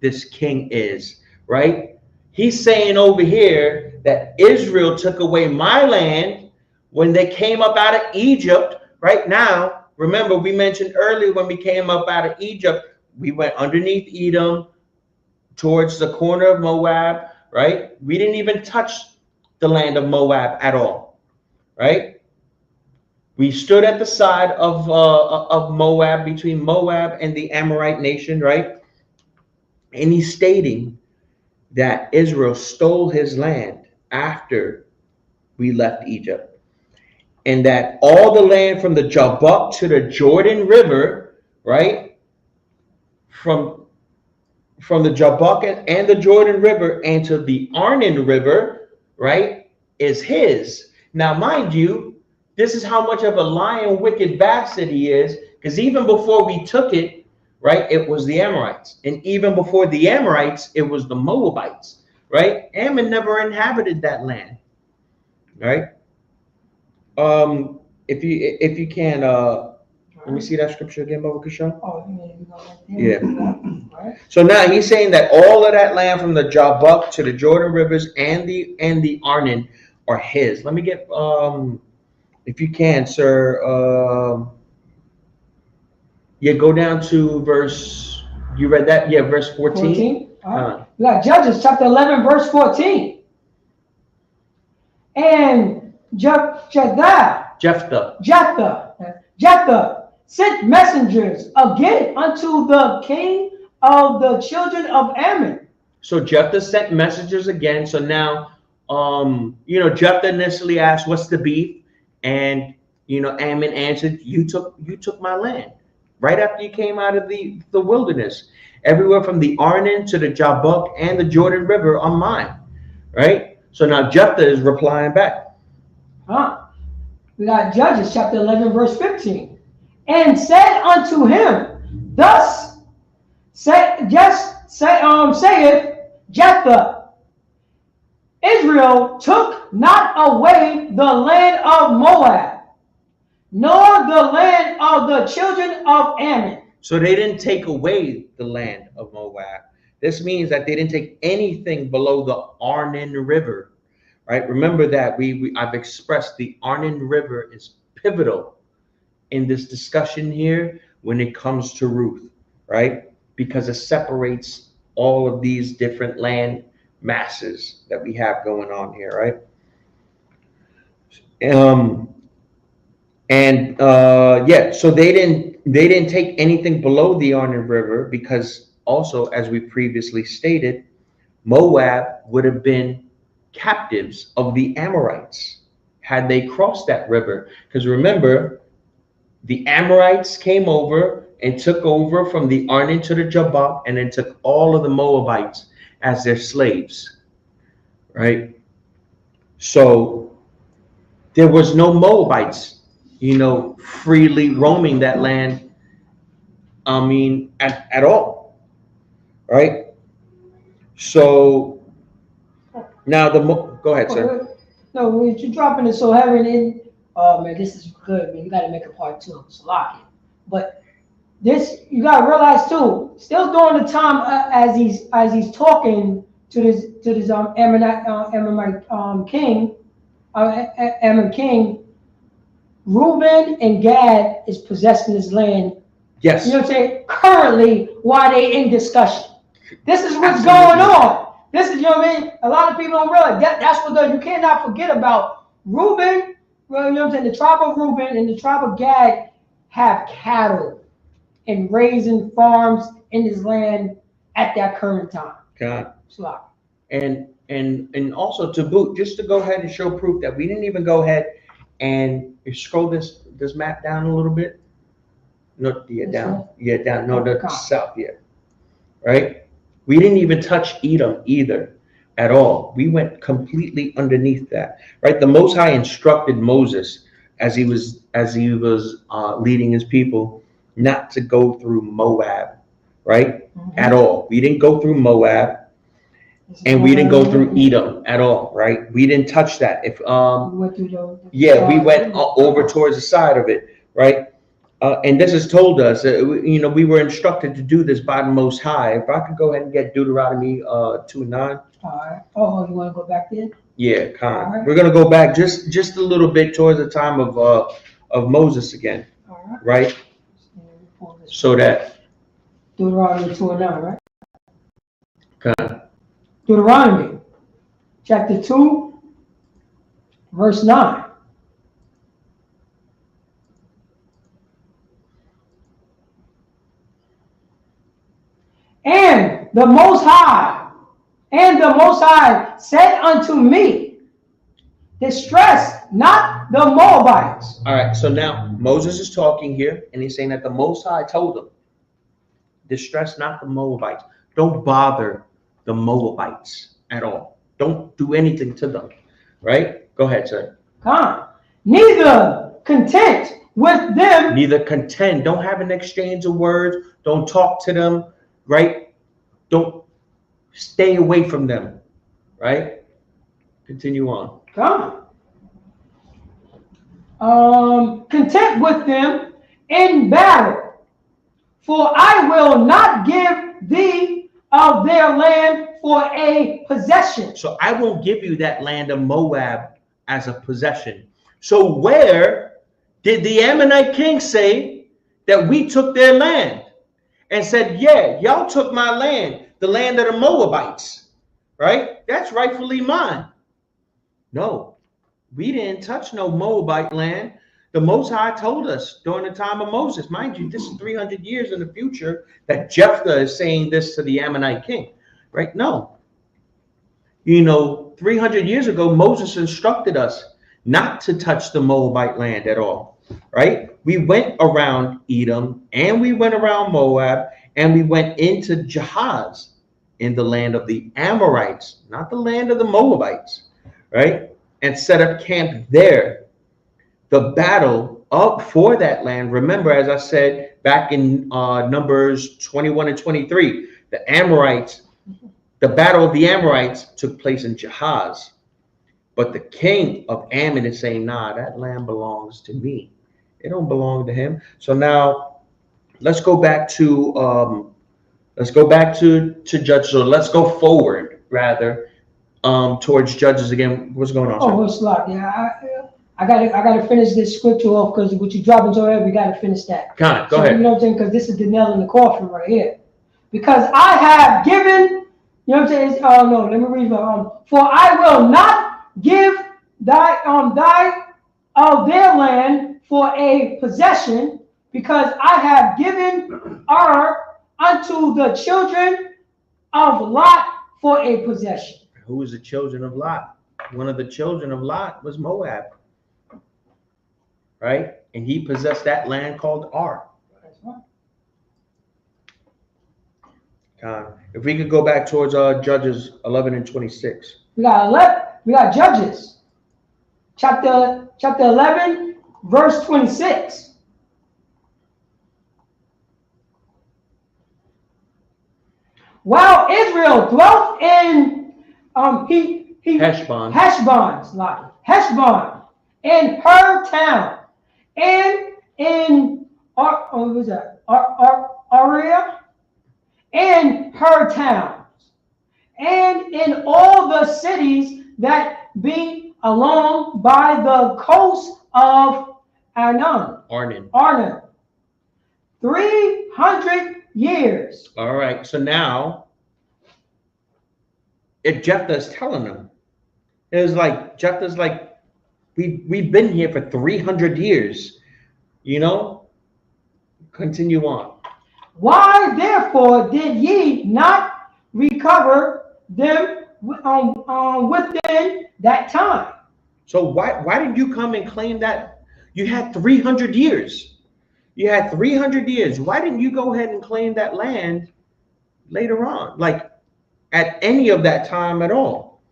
[SPEAKER 5] this king is, right? He's saying over here that Israel took away my land when they came up out of Egypt. Right now, remember, we mentioned earlier when we came up out of Egypt, we went underneath Edom towards the corner of Moab, right? We didn't even touch the land of Moab at all, right? We stood at the side of Moab, between Moab and the Amorite nation, right? And he's stating that Israel stole his land after we left Egypt. And that all the land from the Jabbok to the Jordan River, right? From the Jabbok and the Jordan River and to the Arnon River, right, is his. Now, mind you, this is how much of a lying, wicked bastard he is, Because even before we took it, right, it was the Amorites. And even before the Amorites, it was the Moabites, right? Ammon never inhabited that land, right? If you can, let me see that scripture again, Baba Kishon.
[SPEAKER 8] Oh, you mean you go right there?
[SPEAKER 5] Yeah.
[SPEAKER 8] Right.
[SPEAKER 5] So now he's saying that all of that land from the Jabbok to the Jordan rivers and the Arnon are his. Let me get if you can, sir. Yeah, go down to verse. You read that? Yeah, verse 14.
[SPEAKER 8] 14. All right. We got Judges chapter 11, verse 14. And Jephthah sent messengers again unto the king of the children of Ammon.
[SPEAKER 5] So Jephthah sent messengers again. So now, Jephthah initially asked, "What's the beef?" And Ammon answered, "You took my land right after you came out of the wilderness. Everywhere from the Arnon to the Jabbok and the Jordan River are mine." Right. So now Jephthah is replying back.
[SPEAKER 8] We got Judges chapter 11, verse 15. And said unto him, thus saith Jephthah, Israel took not away the land of Moab, nor the land of the children of Ammon.
[SPEAKER 5] So they didn't take away the land of Moab. This means that they didn't take anything below the Arnon River. Right? Remember that I've expressed the Arnon River is pivotal in this discussion here when it comes to Ruth, right? Because it separates all of these different land masses that we have going on here, right? So they didn't take anything below the Arnon River because also, as we previously stated, Moab would have been captives of the Amorites had they crossed that river. Because remember, the Amorites came over and took over from the Arnon to the Jabbok and then took all of the Moabites as their slaves, right? So there was no Moabites, freely roaming that land, at all, right? So now go ahead, sir.
[SPEAKER 8] No, you're dropping it so heavy in. Oh man, this is good, man. You got to make a part 2. It's lock it. But this, you got to realize too. Still during the time as he's talking to this Ammonite king, Ammon king, Reuben and Gad is possessing this land.
[SPEAKER 5] Yes.
[SPEAKER 8] You know what I'm saying? Currently, while they in discussion, this is what's going on. This is, a lot of people don't realize that's what you cannot forget about Reuben. The tribe of Reuben and the tribe of Gad have cattle and raising farms in this land at that current time.
[SPEAKER 5] God.
[SPEAKER 8] And
[SPEAKER 5] also to boot, just to go ahead and show proof that we didn't even go ahead and scroll this map down a little bit. No, down. Yeah, down. No, the south. Yeah, right. We didn't even touch Edom either at all. We went completely underneath that, right? The Most High instructed Moses as he was leading his people not to go through Moab, right? Mm-hmm. At all. We didn't go through Moab, and we didn't go through Edom at all, right? We didn't touch that. We went over towards the side of it, right? And this is told us, we were instructed to do this by the Most High. If I could go ahead and get Deuteronomy 2:9.
[SPEAKER 8] All right. Oh, you want to go back there?
[SPEAKER 5] Yeah, right. We're gonna go back just a little bit towards the time of Moses again. All right. So that
[SPEAKER 8] Deuteronomy 2:9, right?
[SPEAKER 5] Okay.
[SPEAKER 8] Deuteronomy chapter 2, verse 9. And the Most High said unto me, distress not the Moabites.
[SPEAKER 5] All right, so now Moses is talking here, and he's saying that the Most High told him, distress not the Moabites. Don't bother the Moabites at all. Don't do anything to them, right? Go ahead, sir.
[SPEAKER 8] Neither content with them.
[SPEAKER 5] Neither contend. Don't have an exchange of words. Don't talk to them, right? Don't stay away from them, right? Continue on.
[SPEAKER 8] Come content with them in battle, for I will not give thee of their land for a possession.
[SPEAKER 5] So I won't give you that land of Moab as a possession. So where did the Ammonite king say that we took their land and said, yeah, y'all took my land, the land of the Moabites, right? That's rightfully mine. No, we didn't touch no Moabite land. The Most High told us during the time of Moses, mind you, this is 300 years in the future that Jephthah is saying this to the Ammonite king, right? No. 300 years ago, Moses instructed us not to touch the Moabite land at all, right? We went around Edom and we went around Moab and we went into Jahaz in the land of the Amorites, not the land of the Moabites, right? And set up camp there. The battle up for that land, remember, as I said back in Numbers 21 and 23, the Amorites, the battle of the Amorites took place in Jahaz. But the king of Ammon is saying, nah, that land belongs to me. It don't belong to him. So now let's go back to Judges. So let's go forward rather towards Judges again. What's going on?
[SPEAKER 8] Oh, it's like, yeah, I gotta finish this scripture off because what you dropped into it, we gotta finish that.
[SPEAKER 5] Go ahead.
[SPEAKER 8] You know what I'm saying? Because this is the nail in the coffin right here. Because I have given, you know what I'm saying? No, let me read. For I will not give thy of their land for a possession, because I have given unto the children of Lot for a possession.
[SPEAKER 5] Who was the children of Lot? One of the children of Lot was Moab, right? And he possessed that land called Ar. If we could go back towards Judges 11 and 26.
[SPEAKER 8] We got Judges, chapter 11, verse 26. While Israel dwelt in
[SPEAKER 5] Heshbon,
[SPEAKER 8] in her town, and in Aria, in her towns, and in all the cities that be along by the coast of Arnon. 300 years.
[SPEAKER 5] All right. So now, if Jephthah is telling them, it's like Jephthah's like, we've been here for 300 years. Continue on.
[SPEAKER 8] Why therefore did ye not recover them within that time?
[SPEAKER 5] So why did you come and claim that you had 300 years? You had 300 years. Why didn't you go ahead and claim that land later on, like at any of that time at all,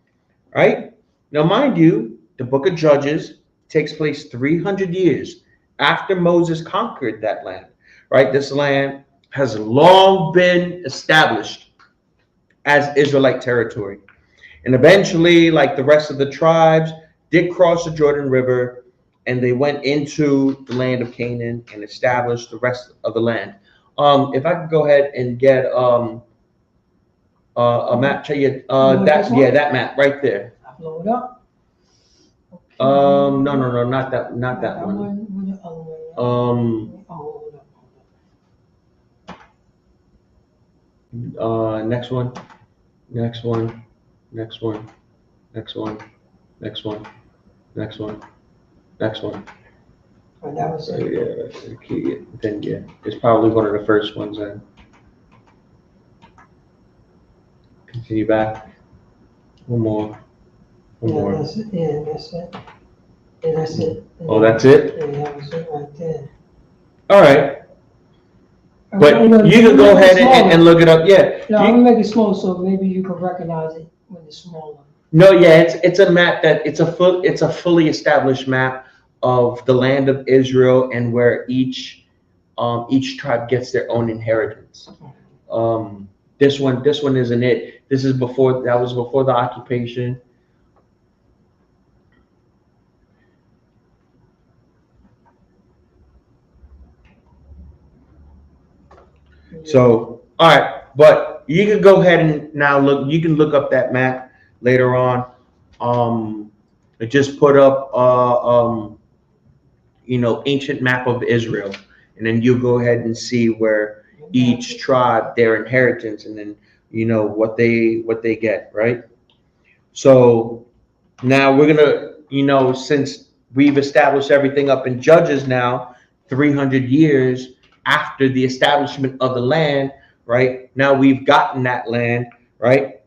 [SPEAKER 5] right? Now, mind you, the book of Judges takes place 300 years after Moses conquered that land, right? This land has long been established as Israelite territory. And eventually, like the rest of the tribes, did cross the Jordan River, and they went into the land of Canaan and established the rest of the land. If I could go ahead and get a map, that map right there.
[SPEAKER 8] Blow it up. Okay.
[SPEAKER 5] No, not that one. Next one.
[SPEAKER 8] Oh, that was it.
[SPEAKER 5] Then it's probably one of the first ones. Then continue back. One more.
[SPEAKER 8] That's it. Yeah, that's it. Yeah, that's it.
[SPEAKER 5] Oh, that's it?
[SPEAKER 8] Yeah, that was it right there.
[SPEAKER 5] All right. But you can go ahead and look it up. Yeah.
[SPEAKER 8] No, I'm gonna make it small so maybe you can recognize it when it's smaller.
[SPEAKER 5] No, yeah, it's a map that it's a fully established map of the land of Israel and where each tribe gets their own inheritance. This one isn't it. This is before, that was before the occupation. So, all right, but you can go ahead and now look, you can look up that map later on. I just put up, ancient map of Israel, and then you go ahead and see where each tribe, their inheritance, and then, what they get, right? So now we're gonna, since we've established everything up in Judges now, 300 years after the establishment of the land, right? Now we've gotten that land, right?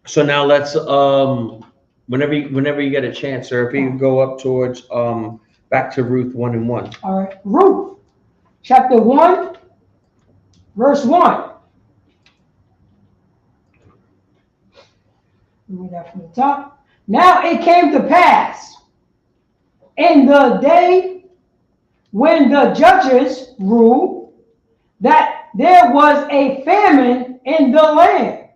[SPEAKER 5] So now let's whenever you get a chance, sir, if you can go up towards back to Ruth 1:1.
[SPEAKER 8] All right, Ruth, chapter 1, verse 1. Read that from the top. Now it came to pass in the day when the judges ruled that there was a famine in the land,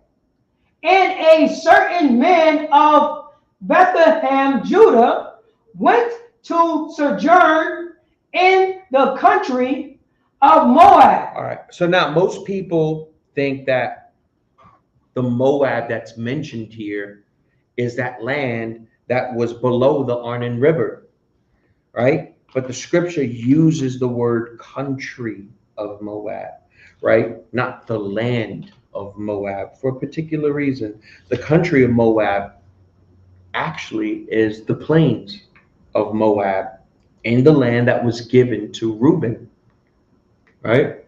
[SPEAKER 8] and a certain man of Bethlehem, Judah, went to sojourn in the country of Moab.
[SPEAKER 5] All right. So now most people think that the Moab that's mentioned here is that land that was below the Arnon River, right? But the scripture uses the word country of Moab, right? Not the land of Moab for a particular reason. The country of Moab actually is the plains of Moab in the land that was given to Reuben, right?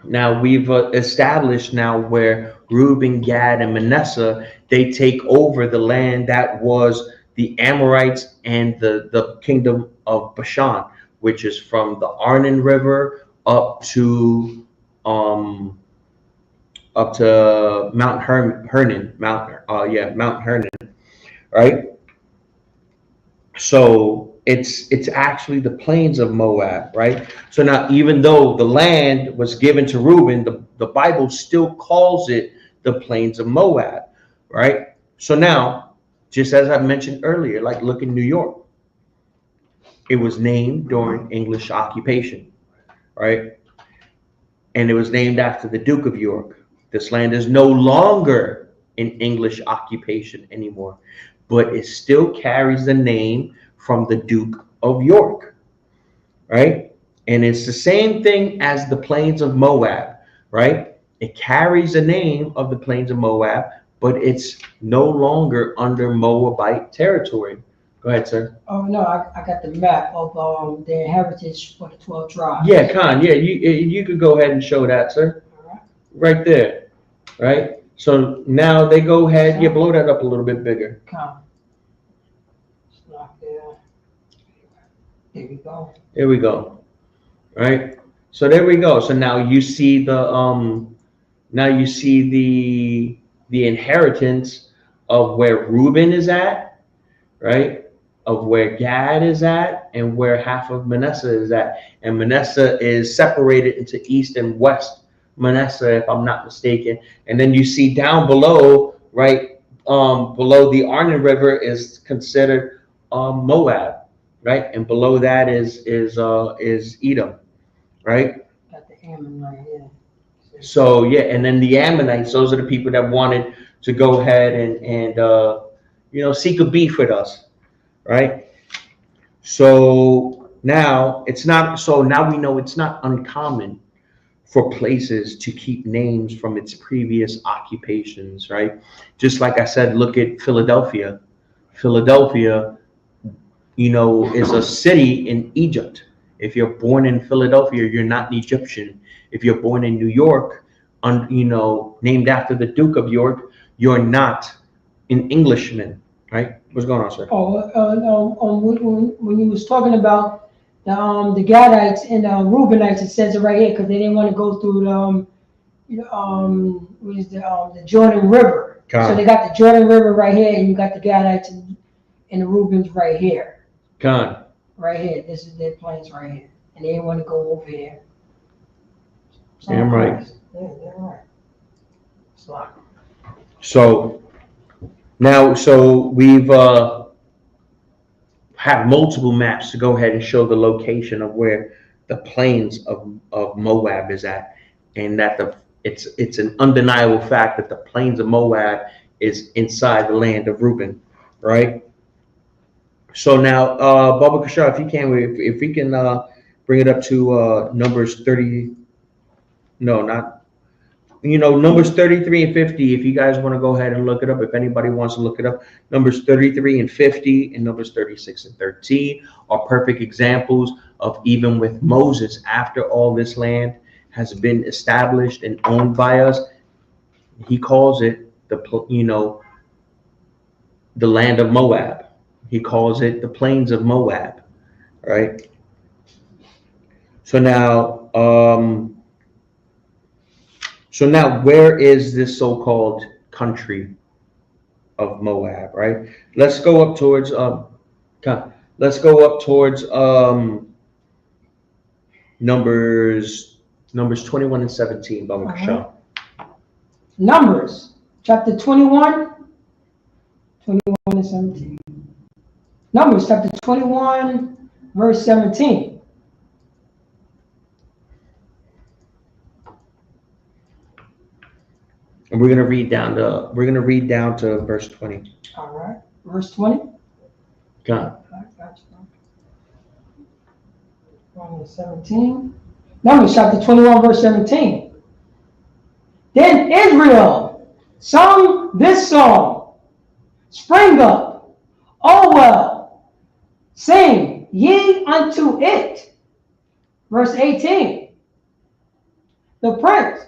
[SPEAKER 5] Now we've established now where Reuben, Gad, and Manasseh, they take over the land that was the Amorites and the kingdom of Bashan, which is from the Arnon River up to Mount Hermon, Mount Hermon, right? So it's actually the plains of Moab, right? So now, even though the land was given to Reuben, the Bible still calls it the plains of Moab, right? So now, just as I mentioned earlier, like look in New York, it was named during English occupation, right? And it was named after the Duke of York. This land is no longer in English occupation anymore, but it still carries the name from the Duke of York, right? And it's the same thing as the plains of Moab, right? It carries the name of the plains of Moab, but it's no longer under Moabite territory. Go ahead, sir.
[SPEAKER 8] Oh no, I got the map of the inheritance for the 12 tribes.
[SPEAKER 5] Yeah, Khan. Yeah, you could go ahead and show that, sir.
[SPEAKER 8] All right.
[SPEAKER 5] Right there, right? So now they go ahead. Yeah, blow that up a little bit bigger.
[SPEAKER 8] Come. It's not there. There we go.
[SPEAKER 5] There we go. Right. So there we go. So now you see the the inheritance of where Reuben is at, right? Of where Gad is at, and where half of Manasseh is at. And Manasseh is separated into east and west Manasseh, if I'm not mistaken. And then you see down below, right, below the Arnon River is considered Moab, right? And below that is Edom, right?
[SPEAKER 8] Got the Ammon right here.
[SPEAKER 5] So yeah, and then the Ammonites, those are the people that wanted to go ahead and seek a beef with us, right? So now it's not. So now we know it's not uncommon for places to keep names from its previous occupations, right? Just like I said, look at Philadelphia. Philadelphia, is a city in Egypt. If you're born in Philadelphia, you're not an Egyptian. If you're born in New York, named after the Duke of York, you're not an Englishman, right? What's going on, sir?
[SPEAKER 8] When you was talking about the Gadites and the Reubenites, it says it right here because they didn't want to go through the Jordan River. So they got the Jordan River right here, and you got the Gadites and the Reubens right here.
[SPEAKER 5] Con.
[SPEAKER 8] Right here. This is their plains right here. And they want to go over here.
[SPEAKER 5] Damn right.
[SPEAKER 8] Yeah, damn right. It's like,
[SPEAKER 5] So now, so we've have multiple maps to go ahead and show the location of where the plains of Moab is at, and that it's an undeniable fact that the plains of Moab is inside the land of Reuben, right? So now, Baba Kashar, if you can, if we can bring it up to Numbers 30, no, not, Numbers 33 and 50, if you guys want to go ahead and look it up, if anybody wants to look it up, Numbers 33 and 50 and Numbers 36 and 13 are perfect examples of, even with Moses, after all this land has been established and owned by us, he calls it the land of Moab. He calls it the plains of Moab, right? So now, where is this so-called country of Moab, right? Let's go up towards Numbers 21 and 17, Baba Kashal.
[SPEAKER 8] Numbers, chapter 21 and 17. Numbers, chapter 21, verse 17.
[SPEAKER 5] And we're gonna read down to verse 20.
[SPEAKER 8] All right, verse 20.
[SPEAKER 5] Gone.
[SPEAKER 8] 17. Numbers chapter 21, verse 17. Then Israel sung this song: Spring up, O well, sing ye unto it. Verse 18. The prince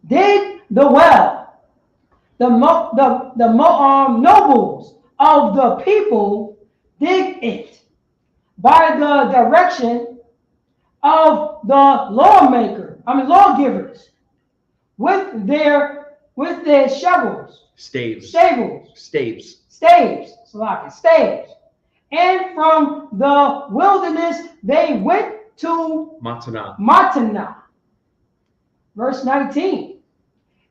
[SPEAKER 8] dig the well. The nobles of the people dig it by the direction of the lawgivers, with their shovels, staves, and from the wilderness they went to Mattanah. Verse 19.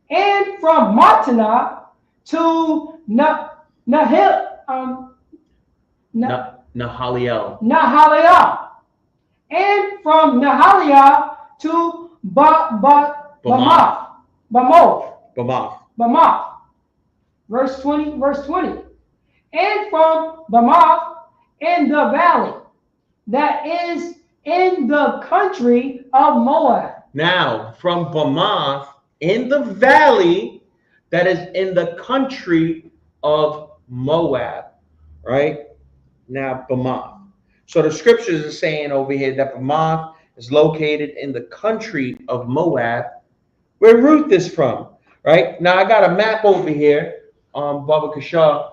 [SPEAKER 8] And from Mattanah to
[SPEAKER 5] Nahaliel.
[SPEAKER 8] And from Nahaliel to Bamoth. Verse 20. And from Bamoth in the valley that is in the country of Moab.
[SPEAKER 5] Now, from Bamoth in the valley that is in the country of Moab, right? Now, Bamoth. So the scriptures are saying over here that Bamoth is located in the country of Moab, where Ruth is from, right? Now, I got a map over here, Baba Kashar,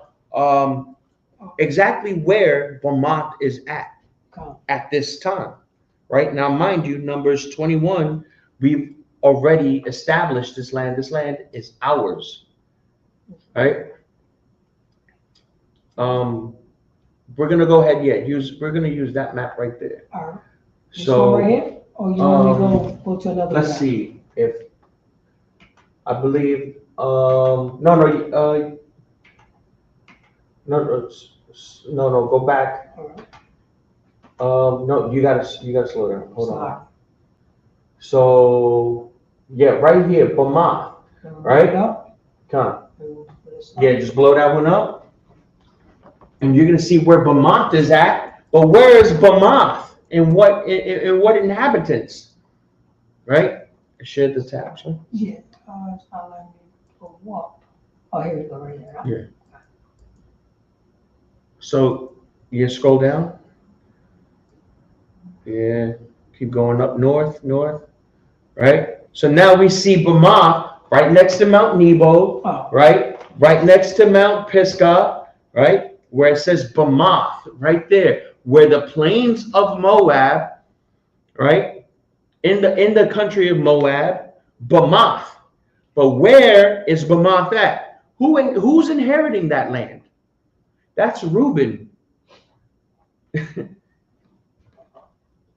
[SPEAKER 5] exactly where Bamoth is at this time, right? Now, mind you, Numbers 21, we've already established this land. This land is ours, right? We're gonna go ahead. We're gonna use that map right there.
[SPEAKER 8] All right.
[SPEAKER 5] So,
[SPEAKER 8] right here, or you want me to go to another?
[SPEAKER 5] Let's
[SPEAKER 8] map?
[SPEAKER 5] see if I believe. No. Go back.
[SPEAKER 8] All right.
[SPEAKER 5] No, you gotta slow down. Hold on. So yeah, right here, Bamoth, right? Come. Yeah, just blow that one up, and you're gonna see where Bamoth is at. But where is Bamoth and what inhabitants? Right? I shared the tabs. Huh?
[SPEAKER 8] Yeah. I'll let me go walk. Oh, here we go, right here. Huh?
[SPEAKER 5] Yeah. So you scroll down. Yeah. Keep going up north, right? So now we see Bamoth right next to Mount Nebo, right? Right next to Mount Pisgah, right? Where it says Bamoth, right there, where the plains of Moab, right? In the country of Moab, Bamoth. But where is Bamoth at? Who's inheriting that land? That's Reuben.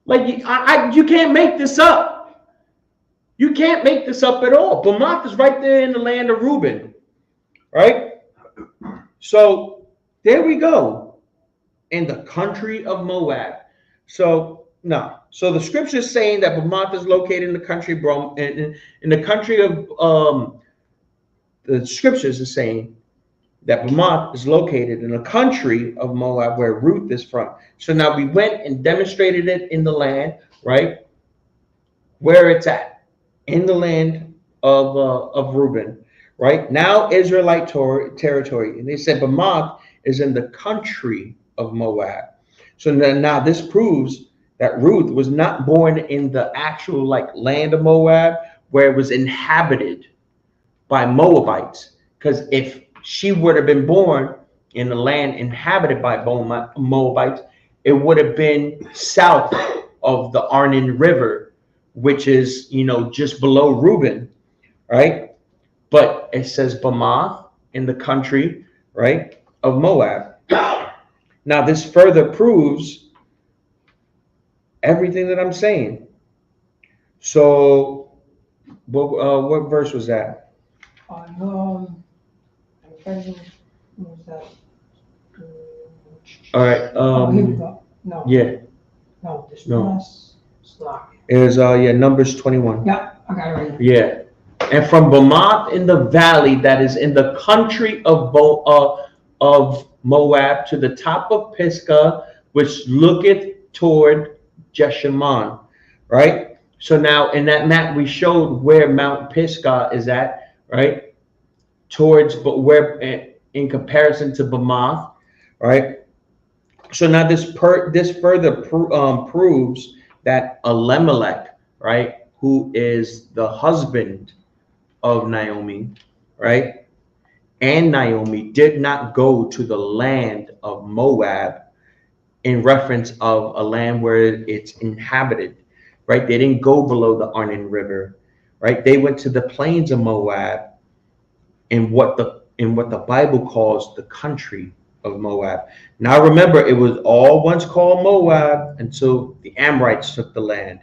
[SPEAKER 5] Like you can't make this up. You can't make this up at all. Bamoth is right there in the land of Reuben, right? So there we go, in the country of Moab. So no, so the scripture is saying that Bamoth is located in the country of in the country of the scriptures is saying that Bamoth is located in the country of Moab, where Ruth is from. So now we went and demonstrated it in the land, right? Where it's at, in the land of Reuben, right? Now Israelite territory, and they said Bamoth is in the country of Moab. So now this proves that Ruth was not born in the actual like land of Moab, where it was inhabited by Moabites. Because if she would have been born in the land inhabited by Moabites, it would have been south of the Arnon River, which is, you know, just below Reuben, right? But it says Bamoth in the country, right, of Moab. Now this further proves everything that I'm saying. So what verse was that?
[SPEAKER 8] What was that?
[SPEAKER 5] All right.
[SPEAKER 8] Here we go. No.
[SPEAKER 5] Yeah.
[SPEAKER 8] No, this
[SPEAKER 5] No.
[SPEAKER 8] last slide.
[SPEAKER 5] It was Numbers 21.
[SPEAKER 8] Yeah, I got it right here.
[SPEAKER 5] Yeah. And from Bamoth in the valley that is in the country of Moab to the top of Pisgah, which looketh toward Jeshimon, right? So now in that map we showed where Mount Pisgah is at, right? Towards, but where in comparison to Bamoth, right? So now this further proves that Elimelech, right, who is the husband of Naomi, right, and Naomi did not go to the land of Moab in reference of a land where it's inhabited, right? They didn't go below the Arnon River, right? They went to the plains of Moab in what the Bible calls the country of Moab. Now remember, it was all once called Moab until the Amorites took the land.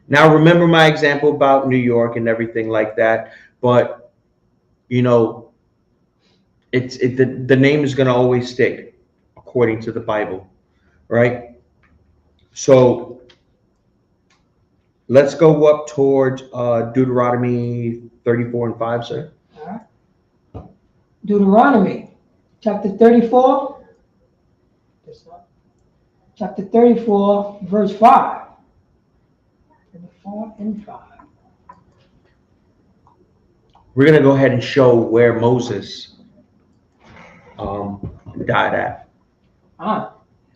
[SPEAKER 5] Now remember my example about New York and everything like that, but you know, the name is going to always stick according to the Bible, right? So let's go up towards Deuteronomy 34:5, sir.
[SPEAKER 8] All right. Deuteronomy chapter 34. This one. Chapter 34, verse 5. 34 and 5.
[SPEAKER 5] We're going to go ahead and show where Moses died at.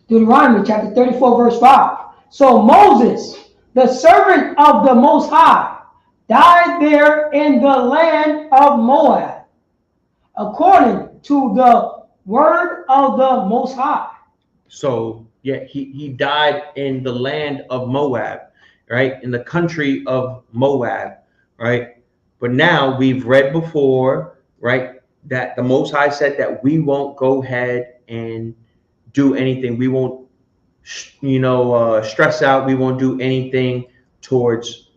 [SPEAKER 8] Deuteronomy chapter 34, verse 5. So Moses, the servant of the Most High, died there in the land of Moab, according to the word of the Most High.
[SPEAKER 5] So yeah, he died in the land of Moab, right? In the country of Moab, right? But now we've read before, right, that the Most High said that we won't go ahead and do anything. We won't, stress out. We won't do anything towards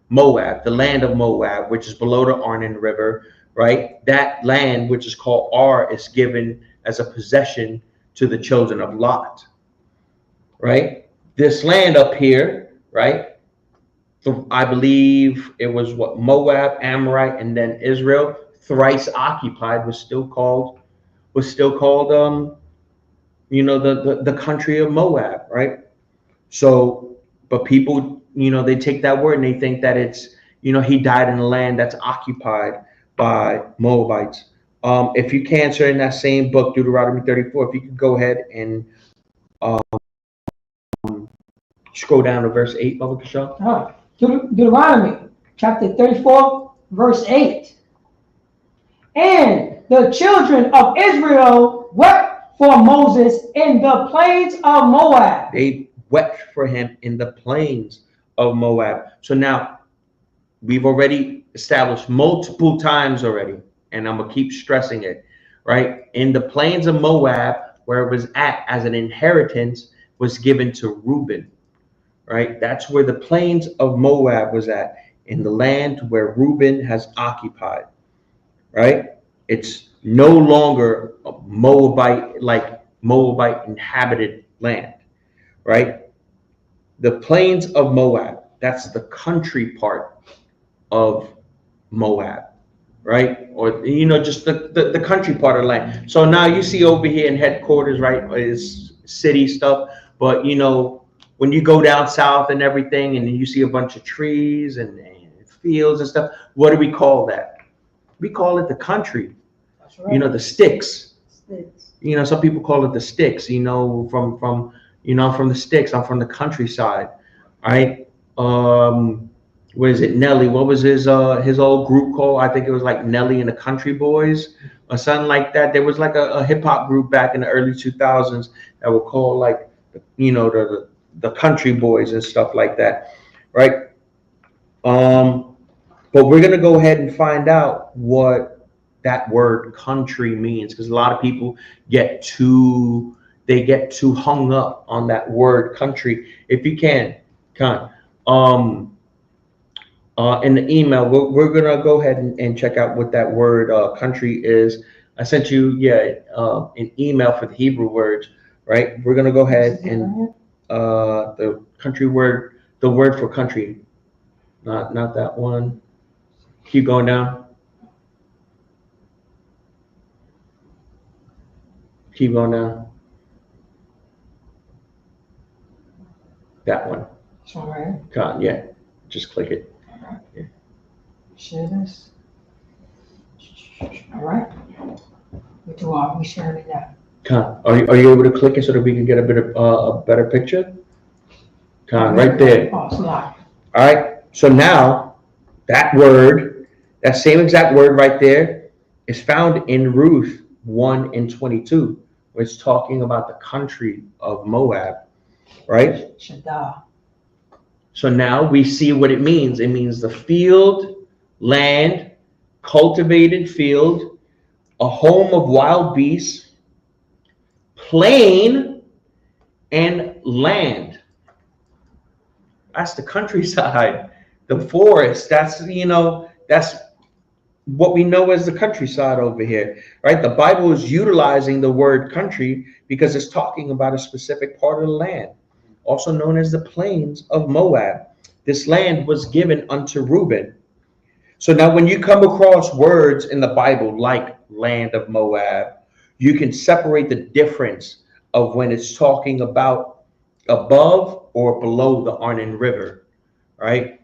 [SPEAKER 5] Moab, the land of Moab, which is below the Arnon River, right? That land, which is called Ar, is given as a possession to the children of Lot, right? This land up here, right? I believe it was what Moab, Amorite, and then Israel, thrice occupied, was still called the country of Moab, right? So, but people, they take that word and they think that it's, he died in a land that's occupied by Moabites. If you can, sir, in that same book, Deuteronomy 34, if you could go ahead and scroll down to verse 8, Baba Kashaw.
[SPEAKER 8] Deuteronomy chapter 34, verse 8. And the children of Israel wept for Moses in the plains of Moab.
[SPEAKER 5] They wept for him in the plains of Moab. So now we've already established multiple times already, and I'm gonna keep stressing it, right? In the plains of Moab, where it was at as an inheritance, was given to Reuben, right? That's where the plains of Moab was at, in the land where Reuben has occupied, right? It's no longer a Moabite inhabited land, right? The plains of Moab, that's the country part of Moab, right? Or, just the country part of the land. So now you see over here in headquarters, right, is city stuff. But, when you go down south and everything, and you see a bunch of trees and fields and stuff, what do we call that? We call it the country.
[SPEAKER 8] That's right.
[SPEAKER 5] The sticks.
[SPEAKER 8] Sticks.
[SPEAKER 5] Some people call it the sticks, from the sticks. I'm from the countryside, right? What is it, Nelly? What was his old group called? I think it was like Nelly and the Country Boys or something like that. There was like a hip hop group back in the early 2000s that were called like, the Country Boys and stuff like that, right? But we're gonna go ahead and find out what that word country means, because a lot of people get too hung up on that word country. If you can, in the email, we're gonna go ahead and check out what that word country is. I sent you an email for the Hebrew words, right? We're gonna go ahead and the country word, the word for country, not that one. Keep going down. Keep going down. That one.
[SPEAKER 8] All right.
[SPEAKER 5] Yeah, just click it.
[SPEAKER 8] Yeah. Share this. All right. We sharing it now.
[SPEAKER 5] Are you able to click it so that we can get a bit of a better picture? Right there.
[SPEAKER 8] Oh, it's not.
[SPEAKER 5] All right. So now that word, that same exact word right there, is found in Ruth 1:22, where it's talking about the country of Moab, right?
[SPEAKER 8] Shaddai.
[SPEAKER 5] So now we see what it means. It means the field, land, cultivated field, a home of wild beasts, plain, and land. That's the countryside, the forest. That's what we know as the countryside over here, right? The Bible is utilizing the word country because it's talking about a specific part of the land, also known as the plains of Moab. This land was given unto Reuben. So now when you come across words in the Bible like land of Moab, you can separate the difference of when it's talking about above or below the Arnon River, right?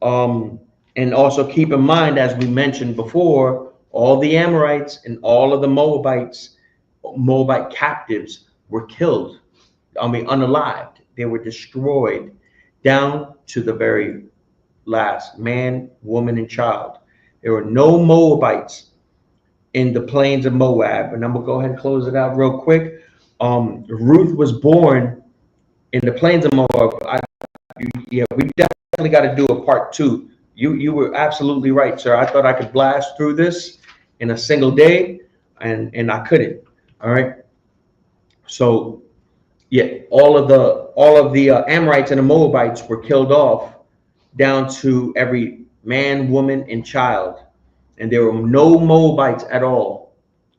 [SPEAKER 5] And also keep in mind, as we mentioned before, all the Amorites and all of the Moabite captives were killed. Unalived. They were destroyed down to the very last man, woman, and child. There were no Moabites in the plains of Moab. And I'm gonna go ahead and close it out real quick. Ruth was born in the plains of Moab. We definitely got to do a part 2. You were absolutely right, sir. I thought I could blast through this in a single day, and I couldn't. All right. So yeah, all of the Amorites and the Moabites were killed off, down to every man, woman, and child, and there were no Moabites at all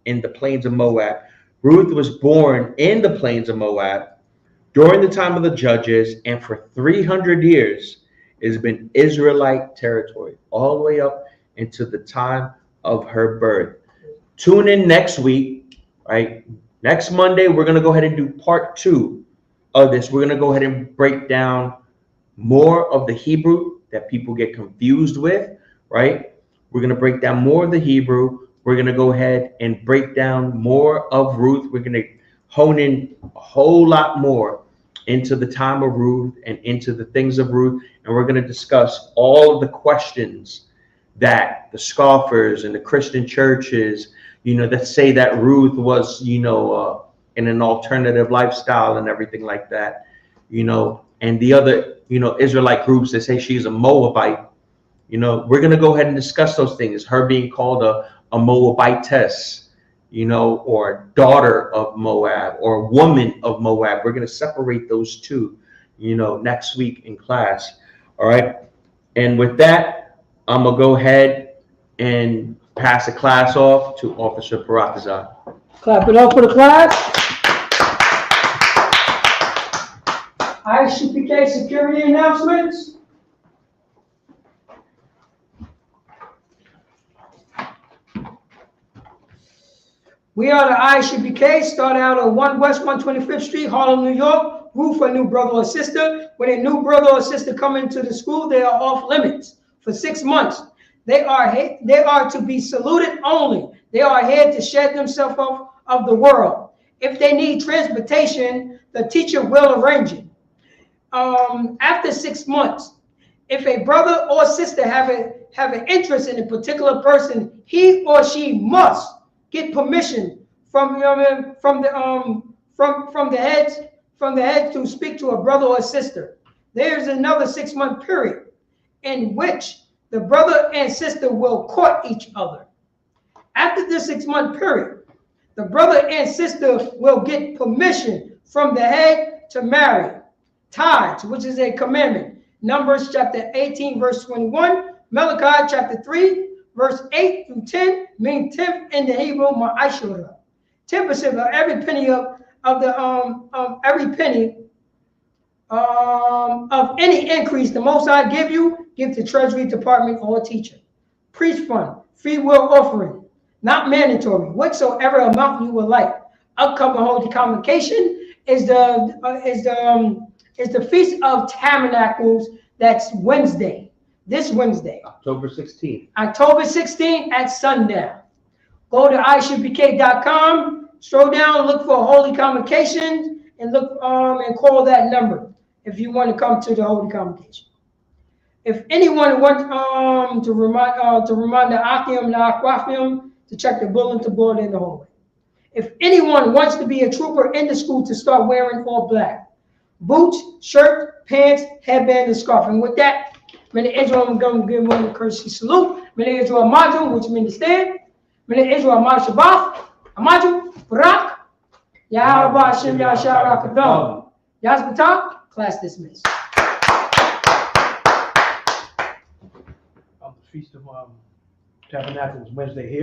[SPEAKER 5] in the plains of Moab. Ruth was born in the plains of Moab during the time of the judges, and for 300 years it has been Israelite territory all the way up into the time of her birth. Tune in next week, right? Next Monday, we're going to go ahead and do part 2 of this. We're going to go ahead and break down more of the Hebrew that people get confused with, right? We're going to break down more of the Hebrew. We're going to go ahead and break down more of Ruth. We're going to hone in a whole lot more into the time of Ruth and into the things of Ruth. And we're going to discuss all of the questions that the scoffers and the Christian churches, that say that Ruth was, in an alternative lifestyle and everything like that, and the other, Israelite groups that say she's a Moabite. We're going to go ahead and discuss those things. Her being called a Moabitess, you know, or daughter of Moab, or woman of Moab. We're going to separate those two, you know, next week in class. All right. And with that, I'm going to go ahead and pass the class off to Officer Parakazad.
[SPEAKER 8] Clap it up for the class. ISUPK security announcements. We are the ISUPK, start out on 1 West 125th Street, Harlem, New York. Ruth for a new brother or sister. When a new brother or sister come into the school, they are off limits for 6 months. They are to be saluted only. They are here to shed themselves off of the world. If they need transportation, the teacher will arrange it. After 6 months, if a brother or sister have an interest in a particular person, he or she must get permission from the heads to speak to a brother or sister. There's another 6-month period in which the brother and sister will court each other. After this 6-month period, the brother and sister will get permission from the head to marry. Tithes, which is a commandment. Numbers chapter 18, verse 21. Malachi chapter 3, verse 8 through 10, mean 10th in the Hebrew, ma'ashura. 10% of every penny of any increase the Most High give you, give to Treasury Department or teacher. Priest fund, free will offering, not mandatory, whatsoever amount you would like. Upcoming Holy Convocation is the Feast of Tabernacles. That's Wednesday. This Wednesday,
[SPEAKER 5] October 16th.
[SPEAKER 8] October 16th at sundown. Go to ISUPK.com, scroll down, look for Holy Convocation, and look and call that number if you want to come to the Holy Convocation. If anyone wants to remind the Akim and the Aquafium to check the bulletin board in the hallway. If anyone wants to be a trooper in the school, to start wearing all black, boots, shirt, pants, headband, and scarf. And with that, Many Israel, I'm going to give one a courtesy salute. Many Israel Amadu, which means stand. Many Israel Amadu Shabbat. Amadu, Barak. Yahabah Hashem Yashar Rakadam. Yazbata, class dismissed.
[SPEAKER 9] The Feast of Tabernacles Wednesday here.